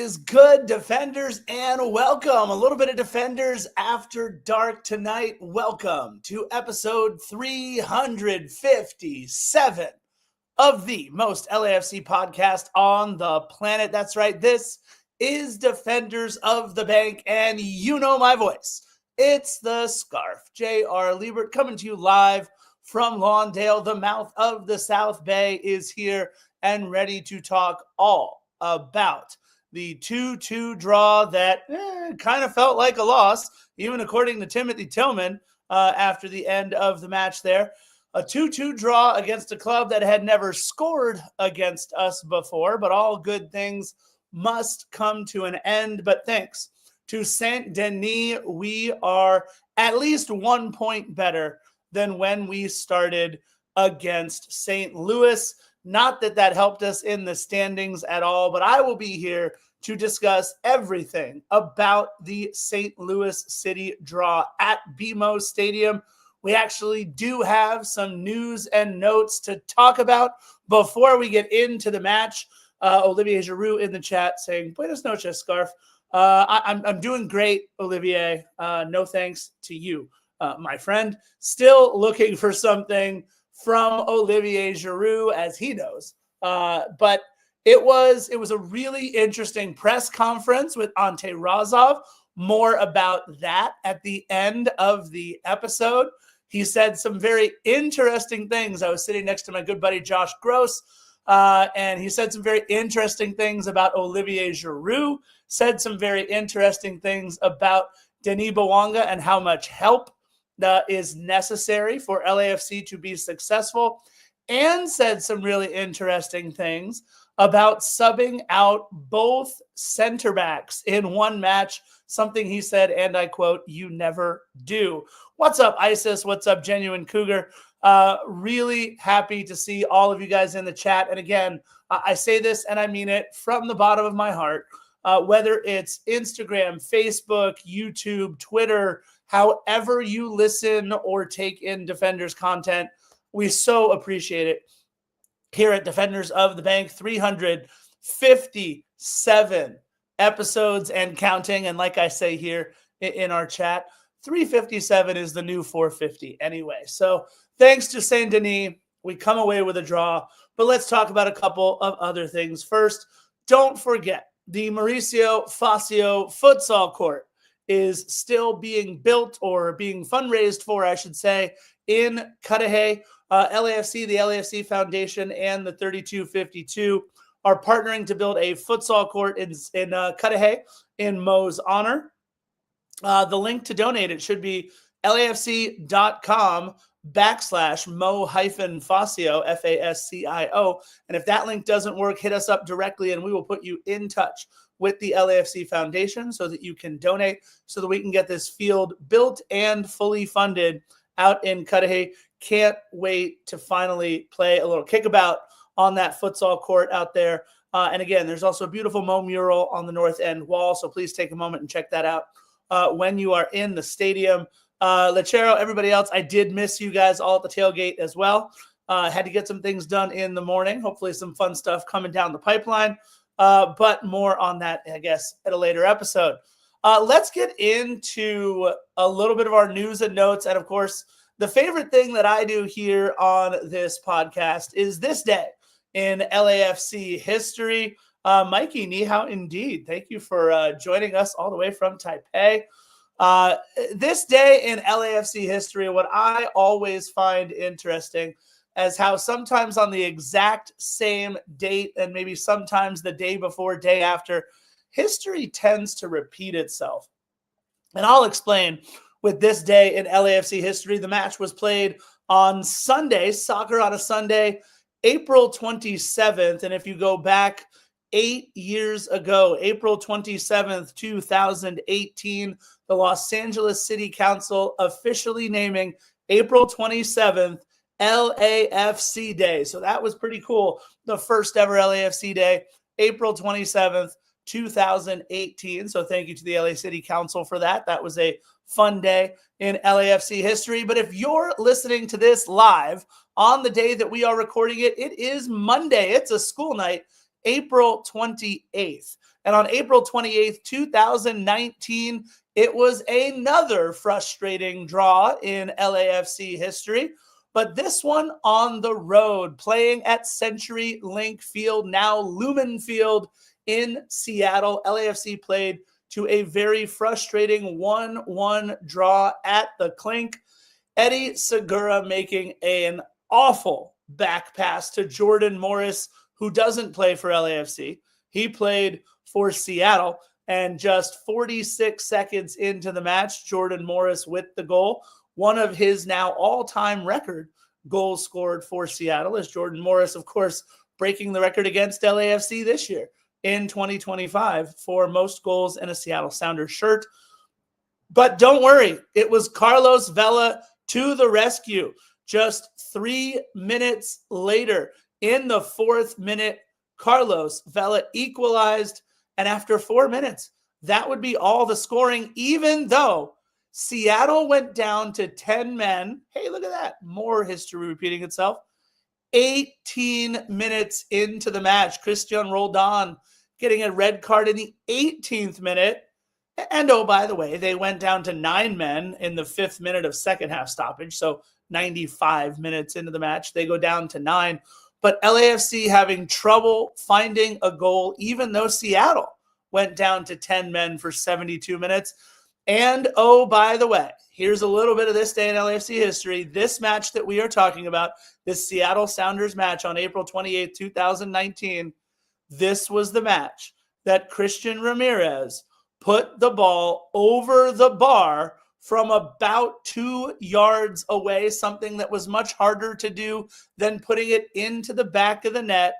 is good, Defenders, and welcome. A little bit of Defenders After Dark tonight. Welcome to episode 357 of the most LAFC podcast on the planet. That's right. This is Defenders of the Bank, and you know my voice. It's the Scarf, J.R. Liebert, coming to you live from Lawndale. The mouth of the South Bay is here and ready to talk all about the 2-2 draw that kind of felt like a loss, even according to Timothy Tillman after the end of the match there. A 2-2 draw against a club that had never scored against us before, but all good things must come to an end. But thanks to Saint Denis, we are at least 1 point better than when we started against St. Louis. Not that that helped us in the standings at all, but I will be here to discuss everything about the St. Louis City draw at BMO Stadium. We actually do have some news and notes to talk about before we get into the match. Olivier Giroux in the chat saying, Buenas noches, Scarf. I'm doing great, Olivier. No thanks to you, my friend. Still looking for something from Olivier Giroux, as he knows. But it was a really interesting press conference with Ante Razov. More about that at the end of the episode. He said some very interesting things. I was sitting next to my good buddy Josh Gross, and he said some very interesting things about Olivier Giroux, said some very interesting things about Denis Bouanga and how much help is necessary for LAFC to be successful, and said some really interesting things about subbing out both center backs in one match, something he said, and I quote, "You never do." What's up, ISIS? What's up, Genuine Cougar? Really happy to see all of you guys in the chat. And again, I say this and I mean it from the bottom of my heart. Whether it's Instagram, Facebook, YouTube, Twitter, however you listen or take in Defenders content, we so appreciate it. Here at Defenders of the Bank, 357 episodes and counting. And like I say here in our chat, 357 is the new 450 anyway. So thanks to Saint Denis, we come away with a draw. But let's talk about a couple of other things. First, don't forget, the Mauricio Facio futsal court is still being built, or being fundraised for, I should say, in Cudahy. LAFC, the LAFC Foundation, and the 3252 are partnering to build a futsal court in Cudahy in Mo's honor. The link to donate, it should be lafc.com/Mo-Facio, F-A-S-C-I-O. And if that link doesn't work, hit us up directly and we will put you in touch with the LAFC Foundation so that you can donate, so that we can get this field built and fully funded out in Cudahy. Can't wait to finally play a little kickabout on that futsal court out there. And again, there's also a beautiful Mo mural on the north end wall, so please take a moment and check that out when you are in the stadium. Lechero, everybody else, I did miss you guys all at the tailgate as well. Had to get some things done in the morning. Hopefully some fun stuff coming down the pipeline. But more on that, I guess, at a later episode. Let's get into a little bit of our news and notes. And of course, the favorite thing that I do here on this podcast is this day in LAFC history. Mikey, ni hao indeed. Thank you for joining us all the way from Taipei. This day in LAFC history, what I always find interesting is how sometimes on the exact same date, and maybe sometimes the day before, day after, history tends to repeat itself. And I'll explain. With this day in LAFC history, the match was played on Sunday, soccer on a Sunday, April 27th. And if you go back 8 years ago, April 27th, 2018, the Los Angeles City Council officially naming April 27th LAFC Day. So that was pretty cool. The first ever LAFC Day, April 27th, 2018. So thank you to the LA City Council for that. That was a fun day in LAFC history. But if you're listening to this live on the day that we are recording it, it is Monday. It's a school night April 28th. And on April 28th, 2019, it was another frustrating draw in LAFC history, but this one on the road, playing at CenturyLink Field, now Lumen Field in Seattle. LAFC played to a very frustrating 1-1 draw at the Clink. Eddie Segura making an awful back pass to Jordan Morris, who doesn't play for LAFC. He played for Seattle, and just 46 seconds into the match, Jordan Morris with the goal. One of his now all-time record goals scored for Seattle is Jordan Morris, of course, breaking the record against LAFC this year in 2025 for most goals in a Seattle Sounders shirt. But don't worry, it was Carlos Vela to the rescue. Just 3 minutes later, in the 4th minute, Carlos Vela equalized. And after 4 minutes, that would be all the scoring, even though Seattle went down to 10 men. Hey, look at that. More history repeating itself. 18 minutes into the match, Christian Roldan getting a red card in the 18th minute. And oh, by the way, they went down to 9 men in the 5th minute of second half stoppage. So 95 minutes into the match, they go down to 9. But LAFC having trouble finding a goal, even though Seattle went down to 10 men for 72 minutes. And oh, by the way, here's a little bit of this day in LAFC history. This match that we are talking about, this Seattle Sounders match on April 28, 2019, this was the match that Christian Ramirez put the ball over the bar from about 2 yards away, something that was much harder to do than putting it into the back of the net.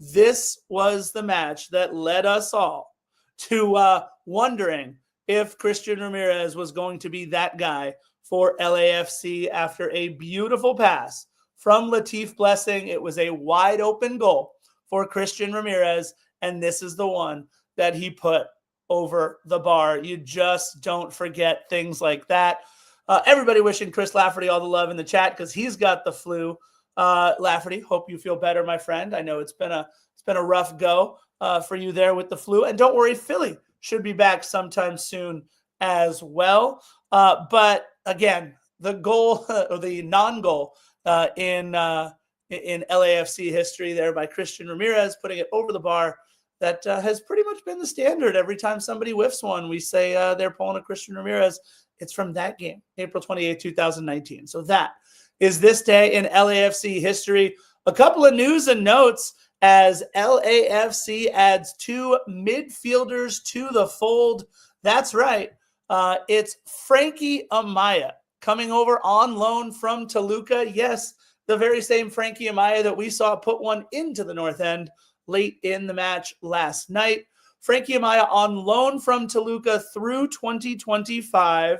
This was the match that led us all to wondering if Christian Ramirez was going to be that guy for LAFC after a beautiful pass from Latif Blessing. It was a wide open goal for Christian Ramirez, and this is the one that he put over the bar. You just don't forget things like that. Everybody wishing Chris Lafferty all the love in the chat because he's got the flu. Lafferty, hope you feel better, my friend. I know it's been a rough go for you there with the flu. And don't worry, Philly should be back sometime soon as well. But again, the goal or the non-goal in LAFC history there by Christian Ramirez, putting it over the bar, that has pretty much been the standard. Every time somebody whiffs one, we say they're pulling a Christian Ramirez. It's from that game, April 28, 2019. So that is this day in LAFC history. A couple of news and notes as LAFC adds 2 midfielders to the fold. That's right. It's Frankie Amaya coming over on loan from Toluca. Yes, the very same Frankie Amaya that we saw put one into the North End late in the match last night. Frankie Amaya on loan from Toluca through 2025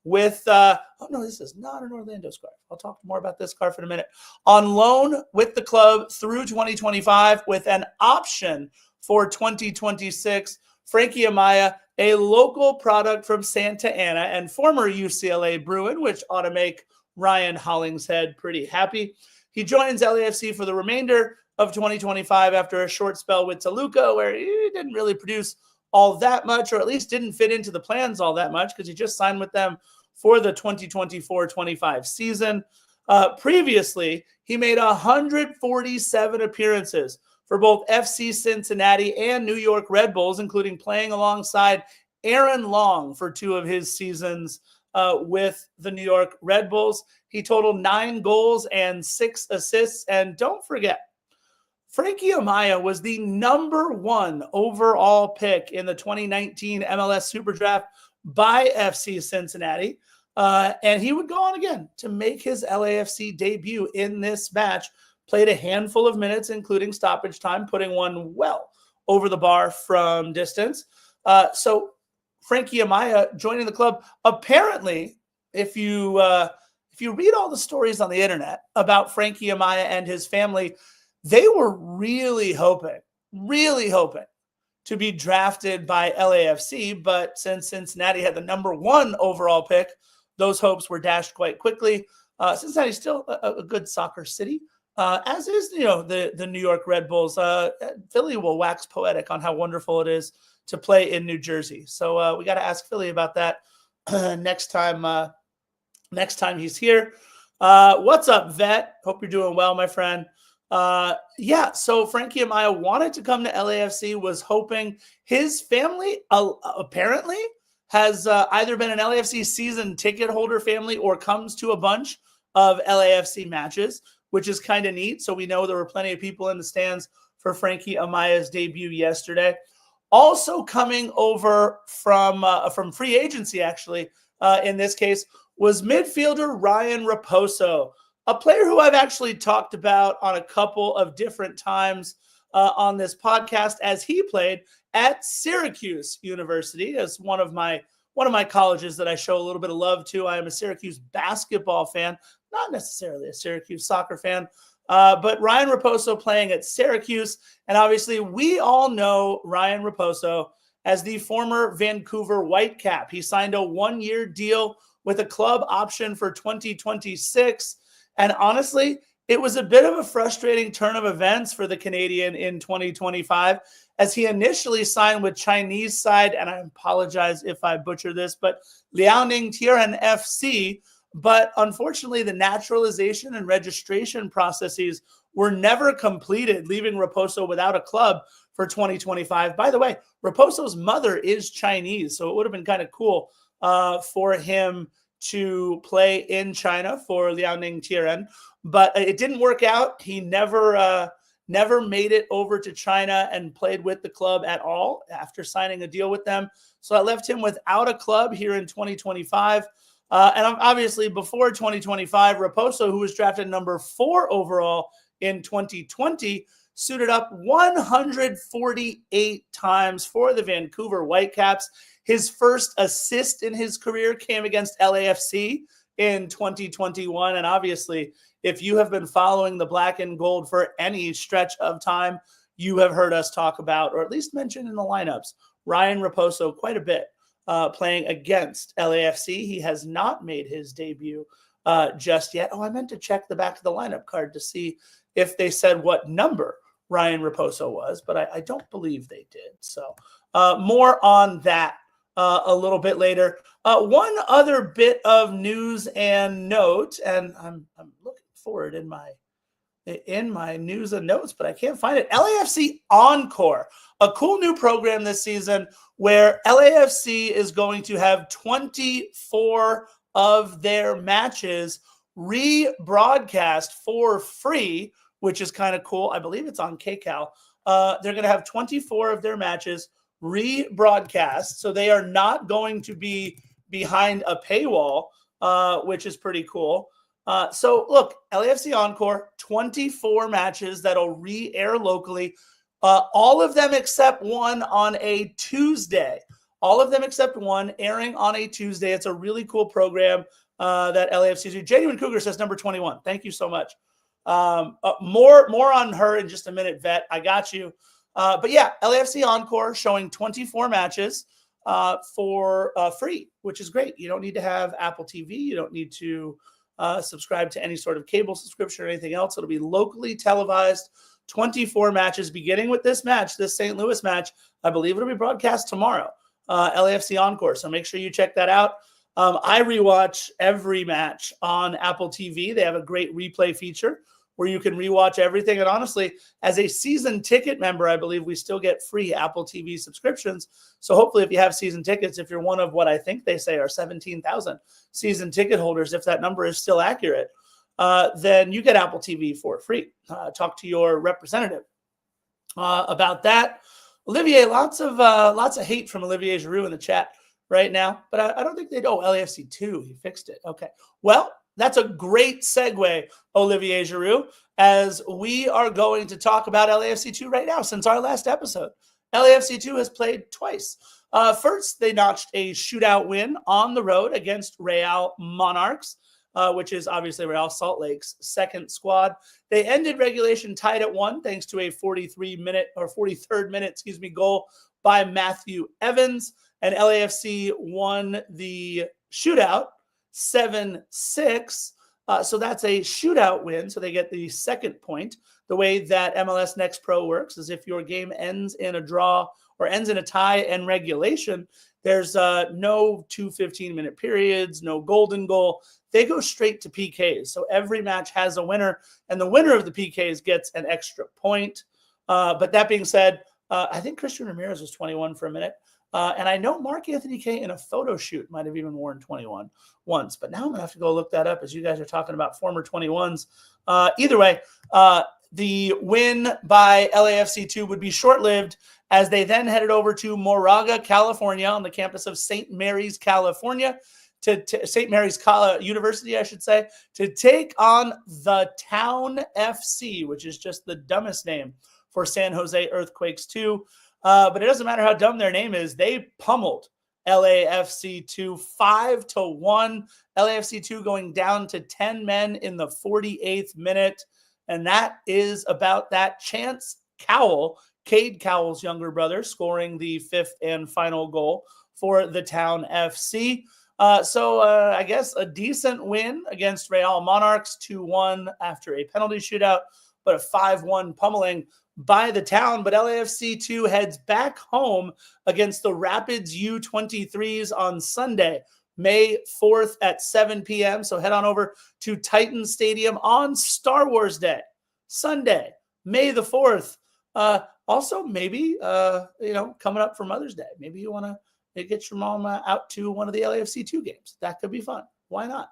with, oh no, this is not an Orlando scarf. I'll talk more about this scarf in a minute. On loan with the club through 2025 with an option for 2026. Frankie Amaya, a local product from Santa Ana and former UCLA Bruin, which ought to make Ryan Hollingshead pretty happy. He joins LAFC for the remainder of 2025 after a short spell with Toluca where he didn't really produce all that much, or at least didn't fit into the plans all that much because he just signed with them for the 2024-25 season. Previously, he made 147 appearances for both FC Cincinnati and New York Red Bulls, including playing alongside Aaron Long for 2 of his seasons with the New York Red Bulls. He totaled 9 goals and 6 assists. And don't forget, Frankie Amaya was the #1 overall pick in the 2019 MLS Super Draft by FC Cincinnati. And he would go on again to make his LAFC debut in this match. Played a handful of minutes, including stoppage time, putting one well over the bar from distance. So Frankie Amaya joining the club. Apparently, if you read all the stories on the internet about Frankie Amaya and his family, they were really hoping to be drafted by LAFC. But since Cincinnati had the #1 overall pick, those hopes were dashed quite quickly. Cincinnati's still a good soccer city. as is, the New York Red Bulls. Philly will wax poetic on how wonderful it is to play in New Jersey. So we got to ask Philly about that next time. Next time he's here. What's up, Vet? Hope you're doing well, my friend. Yeah, so Frankie Amaya wanted to come to LAFC, was hoping. His family apparently has either been an LAFC season ticket holder family or comes to a bunch of LAFC matches, which is kind of neat. So we know there were plenty of people in the stands for Frankie Amaya's debut yesterday. Also coming over from free agency, actually, in this case, was midfielder Ryan Raposo, a player who I've actually talked about on a couple of different times on this podcast, as he played at Syracuse University as one of my colleges that I show a little bit of love to. I am a Syracuse basketball fan, not necessarily a Syracuse soccer fan, but Ryan Raposo playing at Syracuse. And obviously we all know Ryan Raposo as the former Vancouver Whitecap. He signed a 1-year deal with a club option for 2026. And honestly, it was a bit of a frustrating turn of events for the Canadian in 2025, as he initially signed with Chinese side, and I apologize if I butcher this, but Liaoning Tian FC. But unfortunately, the naturalization and registration processes were never completed, leaving Raposo without a club for 2025. By the way, Raposo's mother is Chinese, so it would have been kind of cool for him to play in China for Liaoning Tian, but it didn't work out. He never made it over to China and played with the club at all after signing a deal with them. So I left him without a club here in 2025. And obviously before 2025, Raposo, who was drafted number 4 overall in 2020, suited up 148 times for the Vancouver Whitecaps. His first assist in his career came against LAFC in 2021. And obviously, if you have been following the black and gold for any stretch of time, you have heard us talk about, or at least mention in the lineups, Ryan Raposo quite a bit, playing against LAFC. He has not made his debut just yet. Oh, I meant to check the back of the lineup card to see if they said what number Ryan Raposo was, but I don't believe they did. So more on that a little bit later. One other bit of news and note, and I'm looking forward in my news and notes, but I can't find it. LAFC Encore, a cool new program this season where LAFC is going to have 24 of their matches rebroadcast for free, which is kind of cool. I believe it's on KCAL. They're going to have 24 of their matches rebroadcast, so they are not going to be behind a paywall, which is pretty cool. So look, LAFC Encore, 24 matches that'll re-air locally. All of them except one on a Tuesday. All of them except one airing on a Tuesday. It's a really cool program that LAFC do. Genuine Cougar says number 21. Thank you so much. More on her in just a minute, Vet. I got you. But yeah, LAFC Encore showing 24 matches for free, which is great. You don't need to have Apple TV. You don't need to subscribe to any sort of cable subscription or anything else. It'll be locally televised, 24 matches, beginning with this match, this St. Louis match. I believe it'll be broadcast tomorrow, LAFC Encore. So make sure you check that out. I rewatch every match on Apple TV. They have a great replay feature where you can rewatch everything. And honestly, as a season ticket member, I believe we still get free Apple TV subscriptions. So hopefully if you have season tickets, if you're one of what I think they say are 17,000 season ticket holders, if that number is still accurate, then you get Apple TV for free. Talk to your representative about that. Olivier, lots of hate from Olivier Giroux in the chat right now, but I don't think they'd. Oh, LAFC 2, he fixed it. Okay, well, that's a great segue, Olivier Giroux, as we are going to talk about LAFC 2 right now. Since our last episode, LAFC 2 has played twice. First, they notched a shootout win on the road against Real Monarchs, which is obviously Real Salt Lake's second squad. They ended regulation tied at 1 thanks to a 43rd minute, goal by Matthew Evans, and LAFC won the shootout 7-6. So that's a shootout win. So they get the second point. The way that MLS Next Pro works is if your game ends in a draw or ends in a tie and regulation, there's no 2 15-minute periods, no golden goal. They go straight to PKs. So every match has a winner, and the winner of the PKs gets an extra point. But that being said, I think Christian Ramirez was 21 for a minute. And I know Mark Anthony Kay in a photo shoot might have even worn 21 once. But now I'm going to have to go look that up as you guys are talking about former 21s. Either way, the win by LAFC 2 would be short-lived as they then headed over to Moraga, California, on the campus of St. Mary's, California, to St. Mary's University, I should say, to take on the Town FC, which is just the dumbest name for San Jose Earthquakes 2. But it doesn't matter how dumb their name is. They pummeled LAFC 2 5-1. LAFC 2 going down to 10 men in the 48th minute. And that is about that. Chance Cowell, Cade Cowell's younger brother, scoring the 5th and final goal for the Town FC. So I guess a decent win against Real Monarchs, 2-1 after a penalty shootout, but a 5-1 pummeling by the Town. But LAFC 2 heads back home against the Rapids U23s on Sunday, May 4th at 7 p.m. So head on over to Titan Stadium on Star Wars Day, Sunday, May the 4th. Also, maybe, coming up for Mother's Day, maybe you want to get your mom out to one of the LAFC 2 games. That could be fun. Why not?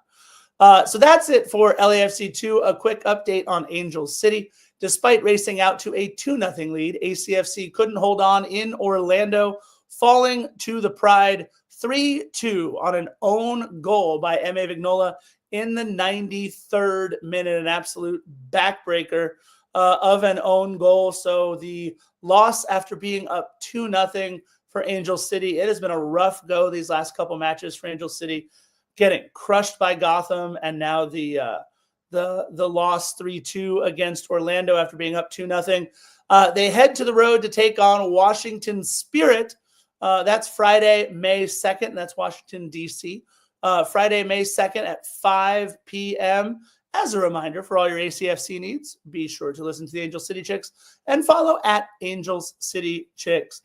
So that's it for LAFC 2. A quick update on Angel City. Despite racing out to a 2-0 lead, ACFC couldn't hold on in Orlando, falling to the Pride 3-2 on an own goal by M.A. Vignola in the 93rd minute, an absolute backbreaker of an own goal. So the loss after being up 2-0 for Angel City. It has been a rough go these last couple matches for Angel City, getting crushed by Gotham, and now the loss 3-2 against Orlando after being up 2-0. They head to the road to take on Washington Spirit. That's Friday, May 2nd. That's Washington, D.C. Friday, May 2nd at 5 p.m. As a reminder, for all your ACFC needs, be sure to listen to the Angel City Chicks and follow at Angel City Chicks,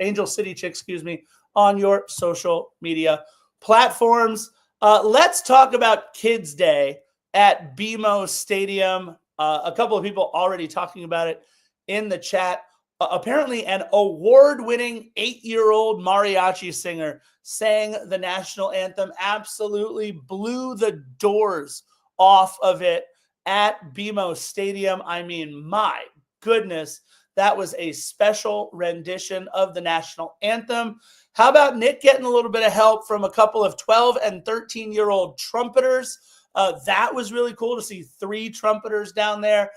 on your social media platforms. Let's talk about Kids Day at BMO Stadium. A couple of people already talking about it in the chat. Apparently, an award-winning 8-year-old mariachi singer sang the national anthem, absolutely blew the doors off of it at BMO Stadium. I mean, my goodness, that was a special rendition of the national anthem. How about Nick getting a little bit of help from a couple of 12 and 13-year-old trumpeters? That was really cool to see 3 trumpeters down there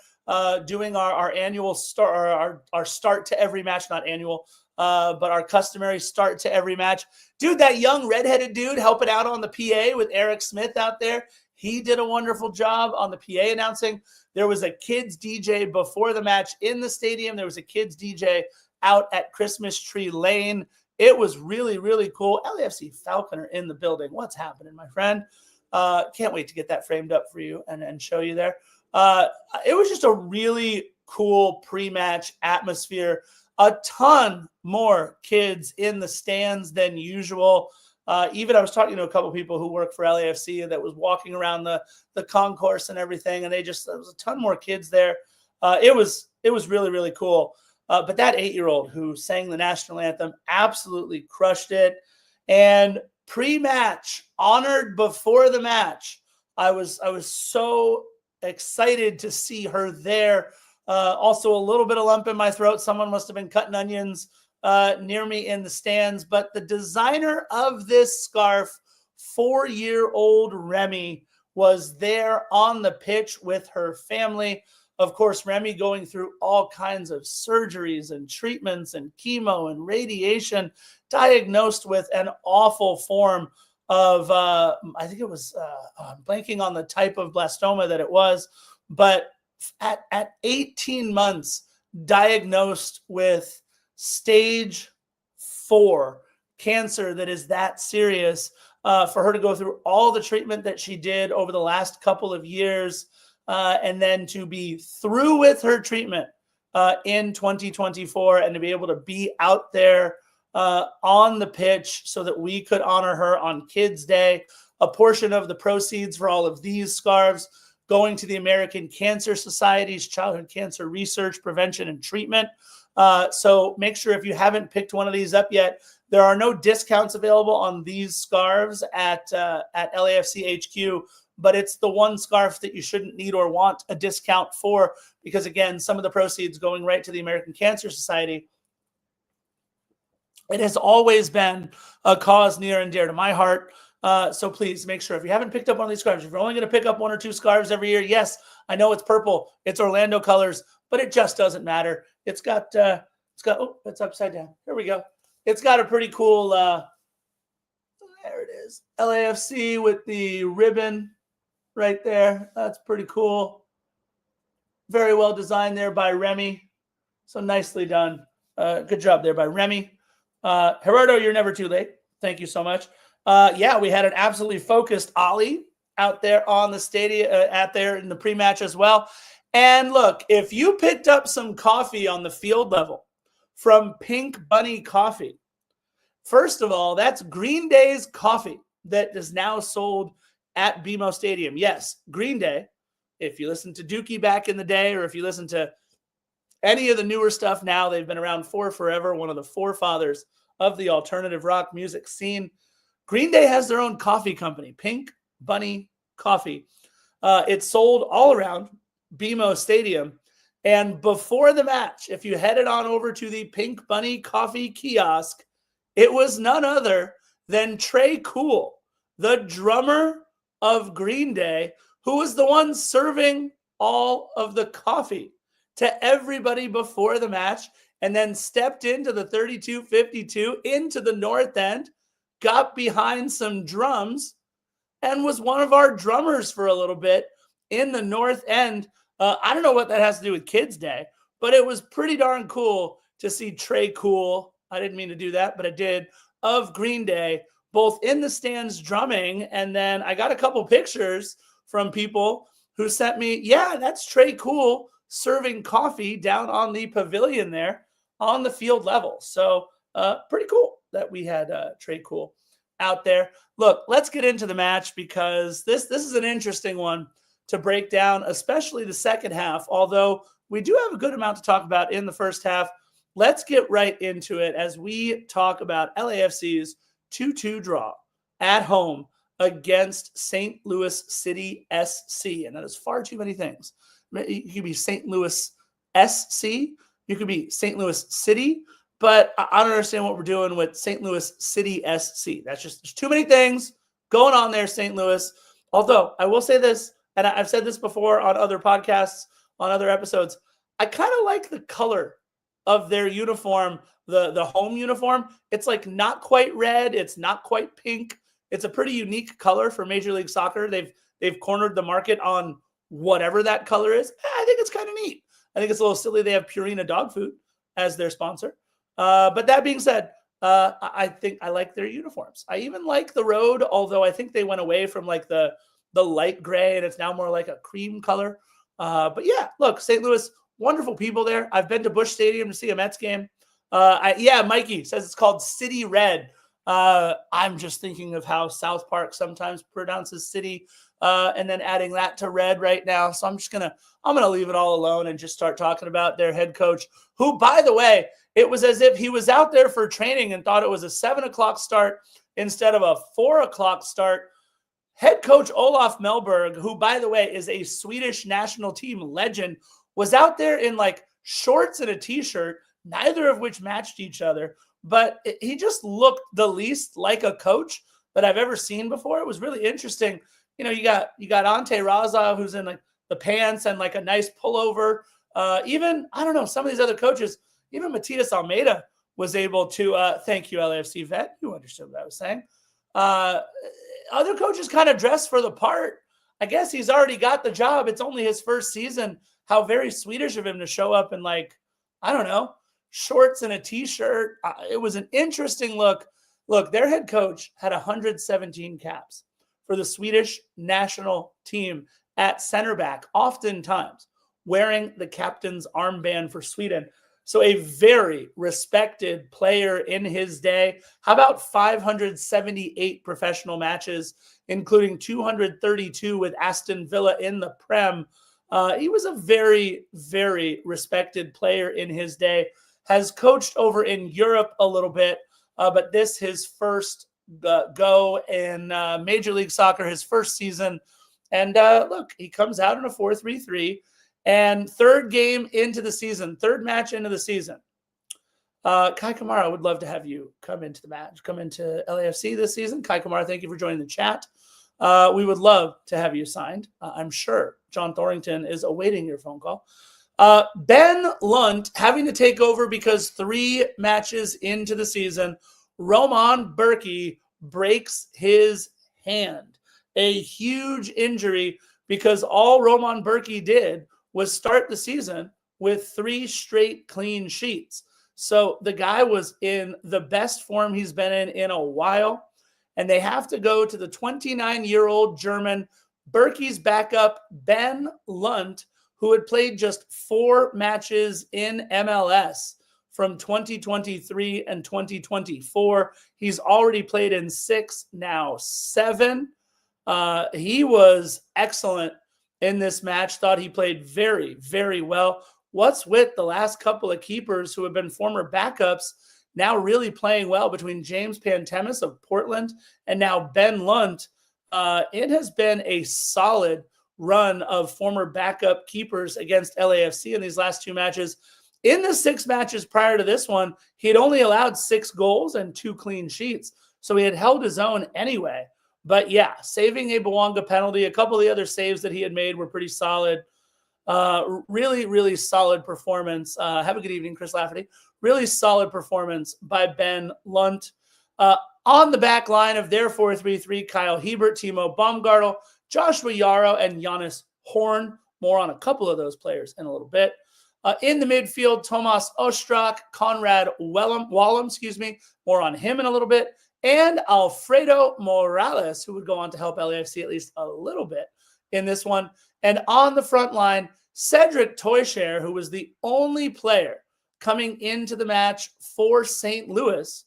doing our annual start, our start to every match, not annual, but our customary start to every match. Dude, that young redheaded dude helping out on the PA with Eric Smith out there, he did a wonderful job on the PA announcing. There was a kids DJ before the match in the stadium. There was a kids DJ out at Christmas Tree Lane. It was really, really cool. LAFC Falconer in the building. What's happening, my friend? Can't wait to get that framed up for you and show you there. It was just a really cool pre-match atmosphere. A ton more kids in the stands than usual. Even I was talking to a couple people who work for LAFC that was walking around the concourse and everything, and there was a ton more kids there. It was really, really cool. But that 8-year-old who sang the national anthem absolutely crushed it. And pre-match, honored before the match, I was so excited to see her there. Also a little bit of lump in my throat. Someone must have been cutting onions near me in the stands. But the designer of this scarf, 4-year-old Remy, was there on the pitch with her family. Of course, Remy going through all kinds of surgeries and treatments and chemo and radiation, diagnosed with an awful form of, I think it was, I'm blanking on the type of blastoma that it was, but at 18 months, diagnosed with stage 4 cancer that is that serious. for her to go through all the treatment that she did over the last couple of years, and then to be through with her treatment in 2024 and to be able to be out there on the pitch so that we could honor her on Kids Day. A portion of the proceeds for all of these scarves going to the American Cancer Society's Childhood Cancer Research, Prevention, and Treatment. So make sure if you haven't picked one of these up yet, there are no discounts available on these scarves at LAFC HQ, but it's the one scarf that you shouldn't need or want a discount for because, again, some of the proceeds going right to the American Cancer Society. It has always been a cause near and dear to my heart. So please make sure if you haven't picked up one of these scarves, if you're only going to pick up 1 or 2 scarves every year, yes, I know it's purple, it's Orlando colors, but it just doesn't matter. It's got, oh, it's upside down. Here we go. It's got a pretty cool, there it is, LAFC with the ribbon right there. That's pretty cool. Very well designed there by Remy. So nicely done. Good job there by Remy. Gerardo, you're never too late. Thank you so much. Yeah, we had an absolutely focused Ollie out there on the stadium, out there in the pre-match as well. And look, if you picked up some coffee on the field level from Pink Bunny Coffee, first of all, that's Green Day's coffee that is now sold at BMO Stadium. Yes, Green Day. If you listen to Dookie back in the day, or if you listen to any of the newer stuff now, they've been around for forever, one of the forefathers of the alternative rock music scene. Green Day has their own coffee company, Pink Bunny Coffee. It's sold all around BMO Stadium. And before the match, if you headed on over to the Pink Bunny Coffee kiosk, it was none other than Trey Cool, the drummer of Green Day, who was the one serving all of the coffee to everybody before the match, and then stepped into the 3252 into the north end, got behind some drums, and was one of our drummers for a little bit in the north end. I don't know what that has to do with Kids Day, but it was pretty darn cool to see Trey Cool, I didn't mean to do that, but I did, of Green Day, both in the stands drumming, and then I got a couple pictures from people who sent me, yeah, that's Trey Cool serving coffee down on the pavilion there on the field level. So pretty cool that we had Trey Cool out there. Look, let's get into the match because this is an interesting one to break down, especially the second half, although we do have a good amount to talk about in the first half. Let's get right into it as we talk about LAFC's 2-2 draw at home against St. Louis City SC. And that is far too many things. You could be St. Louis SC. You could be St. Louis City. But I don't understand what we're doing with St. Louis City SC. That's just, there's too many things going on there, St. Louis. Although I will say this, and I've said this before on other podcasts, on other episodes, I kind of like the color of their uniform, the home uniform. It's like not quite red. It's not quite pink. It's a pretty unique color for Major League Soccer. They've cornered the market on whatever that color is. I think it's kind of neat. I think it's a little silly they have Purina dog food as their sponsor. But that being said, I think I like their uniforms. I even like the road, although I think they went away from like the light gray and it's now more like a cream color. But yeah, look, St. Louis, wonderful people there. I've been to Busch Stadium to see a Mets game. Yeah, Mikey says it's called City Red. I'm just thinking of how South Park sometimes pronounces city, and then adding that to red right now. So I'm gonna leave it all alone and just start talking about their head coach, who, by the way, it was as if he was out there for training and thought it was a 7:00 start instead of a 4:00 start. Head coach Olaf Melberg, who, by the way, is a Swedish national team legend, was out there in like shorts and a t-shirt, neither of which matched each other. But he just looked the least like a coach that I've ever seen before. It was really interesting. You know, you got Ante Raza, who's in like the pants and like a nice pullover. Even, I don't know, some of these other coaches, even Matias Almeida was able to, thank you, LAFC vet. You understood what I was saying. Other coaches kind of dress for the part. I guess he's already got the job. It's only his first season. How very Swedish of him to show up in like, I don't know, shorts and a t-shirt. It was an interesting look. Look, their head coach had 117 caps for the Swedish national team at center back, oftentimes wearing the captain's armband for Sweden. So a very respected player in his day. How about 578 professional matches, including 232 with Aston Villa in the Prem? He was a very, very respected player in his day. Has coached over in Europe a little bit, but this his first go in Major League Soccer, his first season. And look, he comes out in a 4-3-3. And third game into the season, third match into the season. Kai Kamara, would love to have you come into the match, come into LAFC this season. Kai Kamara, thank you for joining the chat. We would love to have you signed. I'm sure John Thorrington is awaiting your phone call. Ben Lunt having to take over because 3 matches into the season, Roman Bürki breaks his hand. A huge injury because all Roman Bürki did was start the season with 3 straight clean sheets. So the guy was in the best form he's been in a while. And they have to go to the 29-year-old German, Bürki's backup, Ben Lunt, who had played just 4 matches in MLS from 2023 and 2024. He's already played in 6, now 7. He was excellent in this match. Thought he played very, very well. What's with the last couple of keepers who have been former backups now really playing well, between James Pantemis of Portland and now Ben Lunt? It has been a solid run of former backup keepers against LAFC in these last 2 matches. In the 6 matches prior to this one, he had only allowed 6 goals and 2 clean sheets. So he had held his own anyway. But yeah, saving a Bouanga penalty, a couple of the other saves that he had made were pretty solid. Really, really solid performance. Have a good evening, Chris Lafferty. Really solid performance by Ben Lunt. On the back line of their 4-3-3, Kyle Hebert, Timo Baumgartel, Joshua Yarrow, and Giannis Horn. More on a couple of those players in a little bit. In the midfield, Tomas Ostrak, Conrad Wallum, more on him in a little bit, and Alfredo Morales, who would go on to help LAFC at least a little bit in this one. And on the front line, Cedric Teuchert, who was the only player coming into the match for St. Louis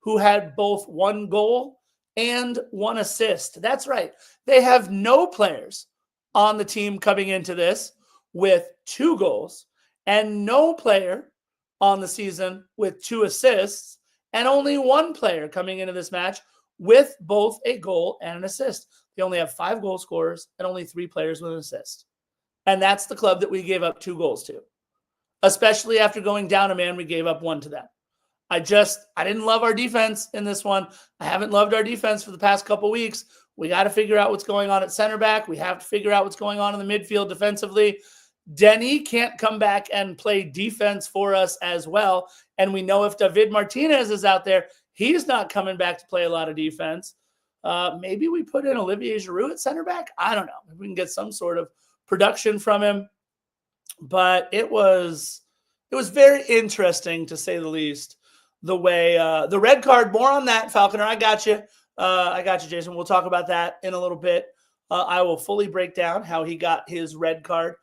who had both 1 goal and 1 assist. That's right. They have no players on the team coming into this with 2 goals and no player on the season with 2 assists, and only 1 player coming into this match with both a goal and an assist. They only have 5 goal scorers and only 3 players with an assist. And that's the club that we gave up 2 goals to. Especially after going down a man, we gave up 1 to them. I didn't love our defense in this one. I haven't loved our defense for the past couple weeks. We got to figure out what's going on at center back. We have to figure out what's going on in the midfield defensively. Denis can't come back and play defense for us as well. And we know if David Martinez is out there, he's not coming back to play a lot of defense. Maybe we put in Olivier Giroud at center back. I don't know. Maybe we can get some sort of production from him. But it was very interesting, to say the least, the way the red card. More on that, Falconer. I got you. Jason. We'll talk about that in a little bit. I will fully break down how he got his red card.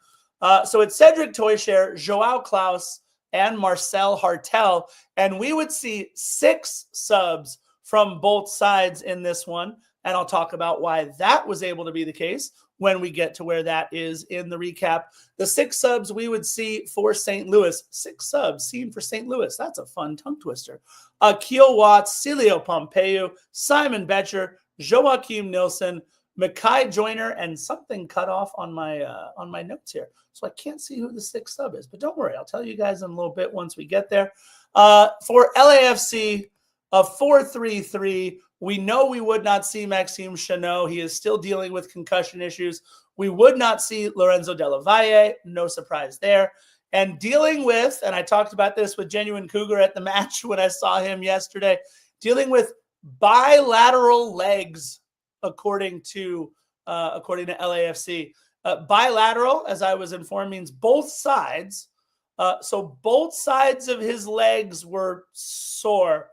So it's Cedric Teuchert, Joao Klaus, and Marcel Hartel. And we would see 6 subs from both sides in this one. And I'll talk about why that was able to be the case when we get to where that is in the recap. The 6 subs we would see for St. Louis. 6 subs seen for St. Louis. That's a fun tongue twister. Akil Watts, Celio Pompeu, Simon Betcher, Joachim Nilsson, Makai Joyner, and something cut off on my notes here. So I can't see who the 6th sub is. But don't worry, I'll tell you guys in a little bit once we get there. For LAFC, a 4-3-3. We know we would not see Maxime Chanot. He is still dealing with concussion issues. We would not see Lorenzo Della Valle. No surprise there. And dealing with, and I talked about this with Genuine Cougar at the match when I saw him yesterday, dealing with bilateral legs, according to LAFC. Bilateral, as I was informed, means both sides. So both sides of his legs were sore.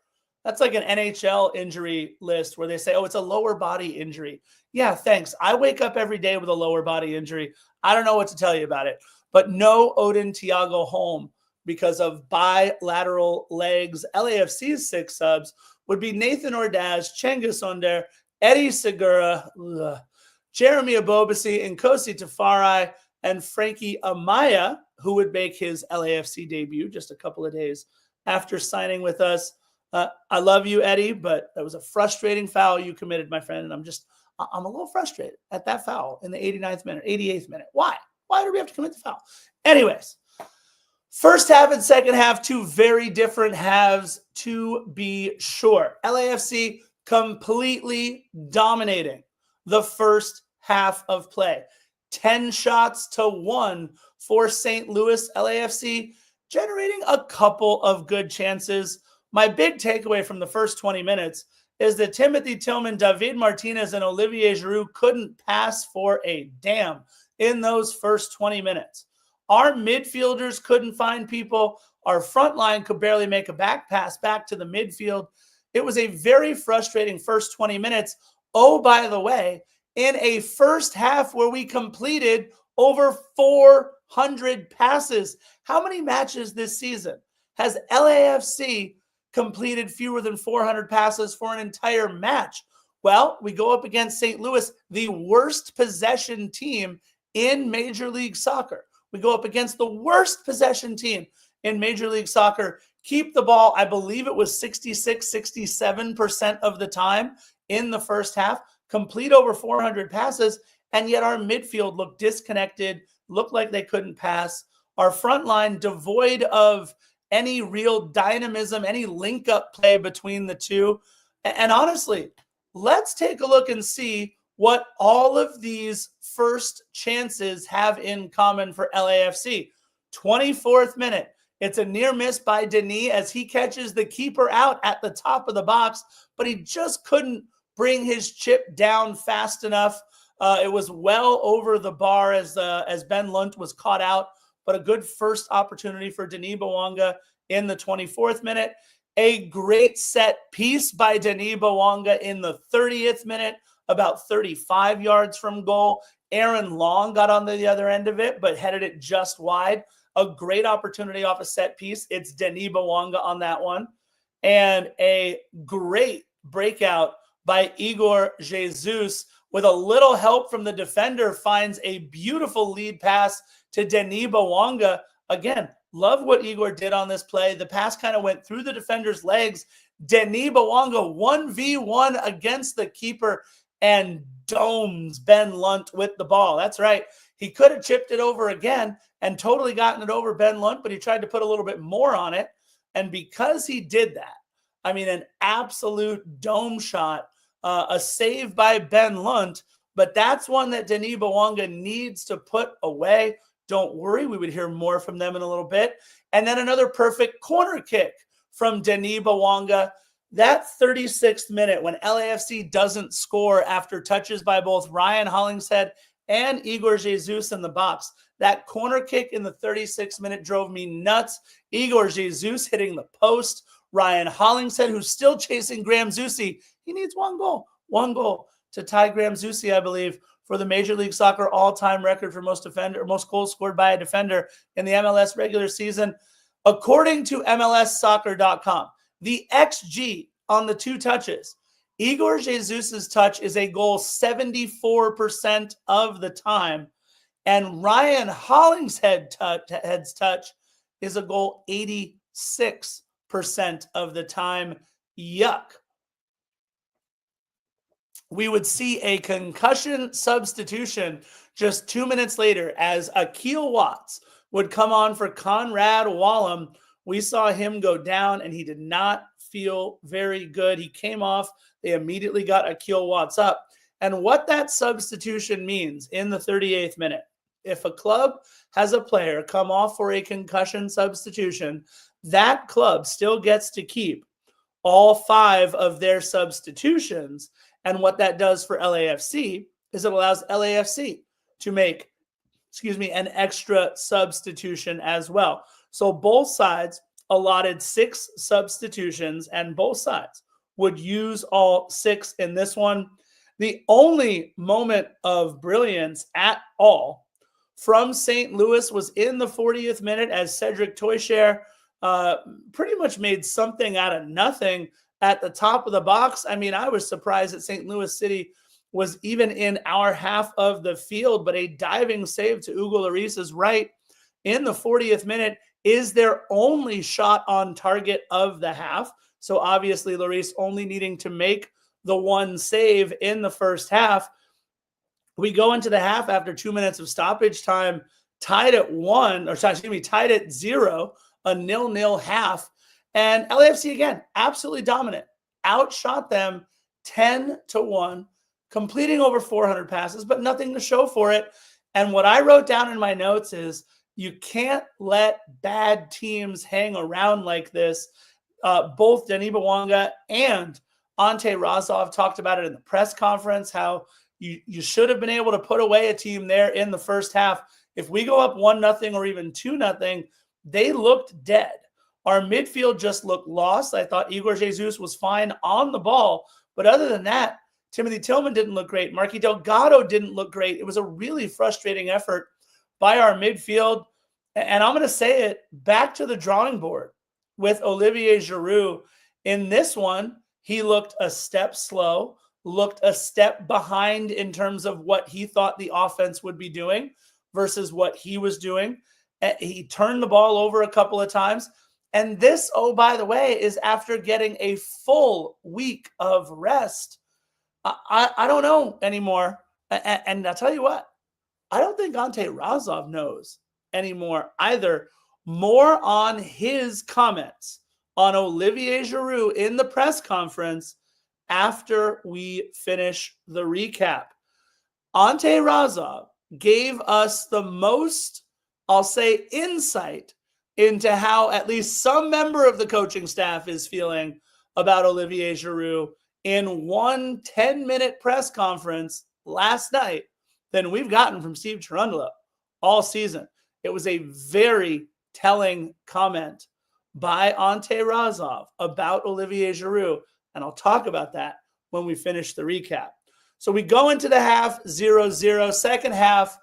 That's like an NHL injury list where they say, oh, it's a lower body injury. Yeah, thanks. I wake up every day with a lower body injury. I don't know what to tell you about it. But no Odin Thiago Holm because of bilateral legs. LAFC's 6 subs would be Nathan Ordaz, Cengiz Under, Eddie Segura, Jeremy Abobasi, Nkosi Tafari, and Frankie Amaya, who would make his LAFC debut just a couple of days after signing with us. I love you, Eddie, but that was a frustrating foul you committed, my friend. And I'm a little frustrated at that foul in the 89th minute, 88th minute. Why? Why did we have to commit the foul? Anyways, first half and second half, 2 very different halves to be sure. LAFC completely dominating the first half of play. 10 shots to 1 for St. Louis. LAFC generating a couple of good chances. My big takeaway from the first 20 minutes is that Timothy Tillman, David Martinez, and Olivier Giroud couldn't pass for a damn in those first 20 minutes. Our midfielders couldn't find people. Our front line could barely make a back pass back to the midfield. It was a very frustrating first 20 minutes. Oh, by the way, in a first half where we completed over 400 passes. How many matches this season has LAFC completed fewer than 400 passes for an entire match? Well, we go up against St. Louis, the worst possession team in Major League Soccer. We go up against the worst possession team in Major League Soccer. Keep the ball, I believe it was 66, 67% of the time in the first half. Complete over 400 passes, and yet our midfield looked disconnected, looked like they couldn't pass. Our front line devoid of any real dynamism, any link-up play between the two. And honestly, let's take a look and see what all of these first chances have in common for LAFC. 24th minute, it's a near miss by Denis as he catches the keeper out at the top of the box, but he just couldn't bring his chip down fast enough. It was well over the bar as Ben Lunt was caught out, but a good first opportunity for Denis Bouanga in the 24th minute. A great set piece by Denis Bouanga in the 30th minute, about 35 yards from goal. Aaron Long got on the other end of it, but headed it just wide. A great opportunity off a set piece. It's Denis Bouanga on that one. And a great breakout by Igor Jesus with a little help from the defender, finds a beautiful lead pass to Denis Bouanga. Again, love what Igor did on this play. The pass kind of went through the defender's legs. Denis Bouanga 1v1 against the keeper and domes Ben Lunt with the ball. That's right. He could have chipped it over again and totally gotten it over Ben Lunt, but he tried to put a little bit more on it. And because he did that, I mean, an absolute dome shot, a save by Ben Lunt, but that's one that Denis Bouanga needs to put away. Don't worry, we would hear more from them in a little bit. And then another perfect corner kick from Denis Bouanga. That 36th minute when LAFC doesn't score after touches by both Ryan Hollingshead and Igor Jesus in the box. That corner kick in the 36th minute drove me nuts. Igor Jesus hitting the post. Ryan Hollingshead, who's still chasing Graham Zusi. He needs one goal to tie Graham Zusi, I believe, for the Major League Soccer all-time record for most goals scored by a defender in the MLS regular season. According to MLSsoccer.com, the XG on the 2 touches, Igor Jesus's touch is a goal 74% of the time, and Ryan Hollingshead's touch is a goal 86% of the time. Yuck. We would see a concussion substitution just 2 minutes later as Akil Watts would come on for Conrad Wallum. We saw him go down, and he did not feel very good. He came off. They immediately got Akil Watts up. And what that substitution means in the 38th minute, if a club has a player come off for a concussion substitution, that club still gets to keep all 5 of their substitutions. And what that does for LAFC is it allows LAFC to make, an extra substitution as well. So both sides allotted 6 substitutions, and both sides would use all 6 in this one. The only moment of brilliance at all from St. Louis was in the 40th minute as Cedric Toysher pretty much made something out of nothing at the top of the box. I mean, I was surprised that St. Louis City was even in our half of the field, but a diving save to Hugo Lloris's right in the 40th minute is their only shot on target of the half. So obviously Lloris only needing to make the one save in the first half. We go into the half after 2 minutes of stoppage time, tied at 0, a 0-0 half. And LAFC, again, absolutely dominant. Outshot them 10-1, completing over 400 passes, but nothing to show for it. And what I wrote down in my notes is you can't let bad teams hang around like this. Both Denis Bouanga and Ante Razov talked about it in the press conference, how you should have been able to put away a team there in the first half. If we go up 1-0 or even 2-0, they looked dead. Our midfield just looked lost. I thought Igor Jesus was fine on the ball. But other than that, Timothy Tillman didn't look great. Marky Delgado didn't look great. It was a really frustrating effort by our midfield. And I'm going to say it, back to the drawing board with Olivier Giroud. In this one, he looked a step slow, looked a step behind in terms of what he thought the offense would be doing versus what he was doing. He turned the ball over a couple of times. And this, oh, by the way, is after getting a full week of rest. I don't know anymore. And I'll tell you what, I don't think Ante Razov knows anymore either. More on his comments on Olivier Giroud in the press conference after we finish the recap. Ante Razov gave us the most, I'll say, insight into how at least some member of the coaching staff is feeling about Olivier Giroud in one 10-minute press conference last night than we've gotten from Steve Cherundolo all season. It was a very telling comment by Ante Razov about Olivier Giroud, and I'll talk about that when we finish the recap. So we go into the half 0-0. Second half,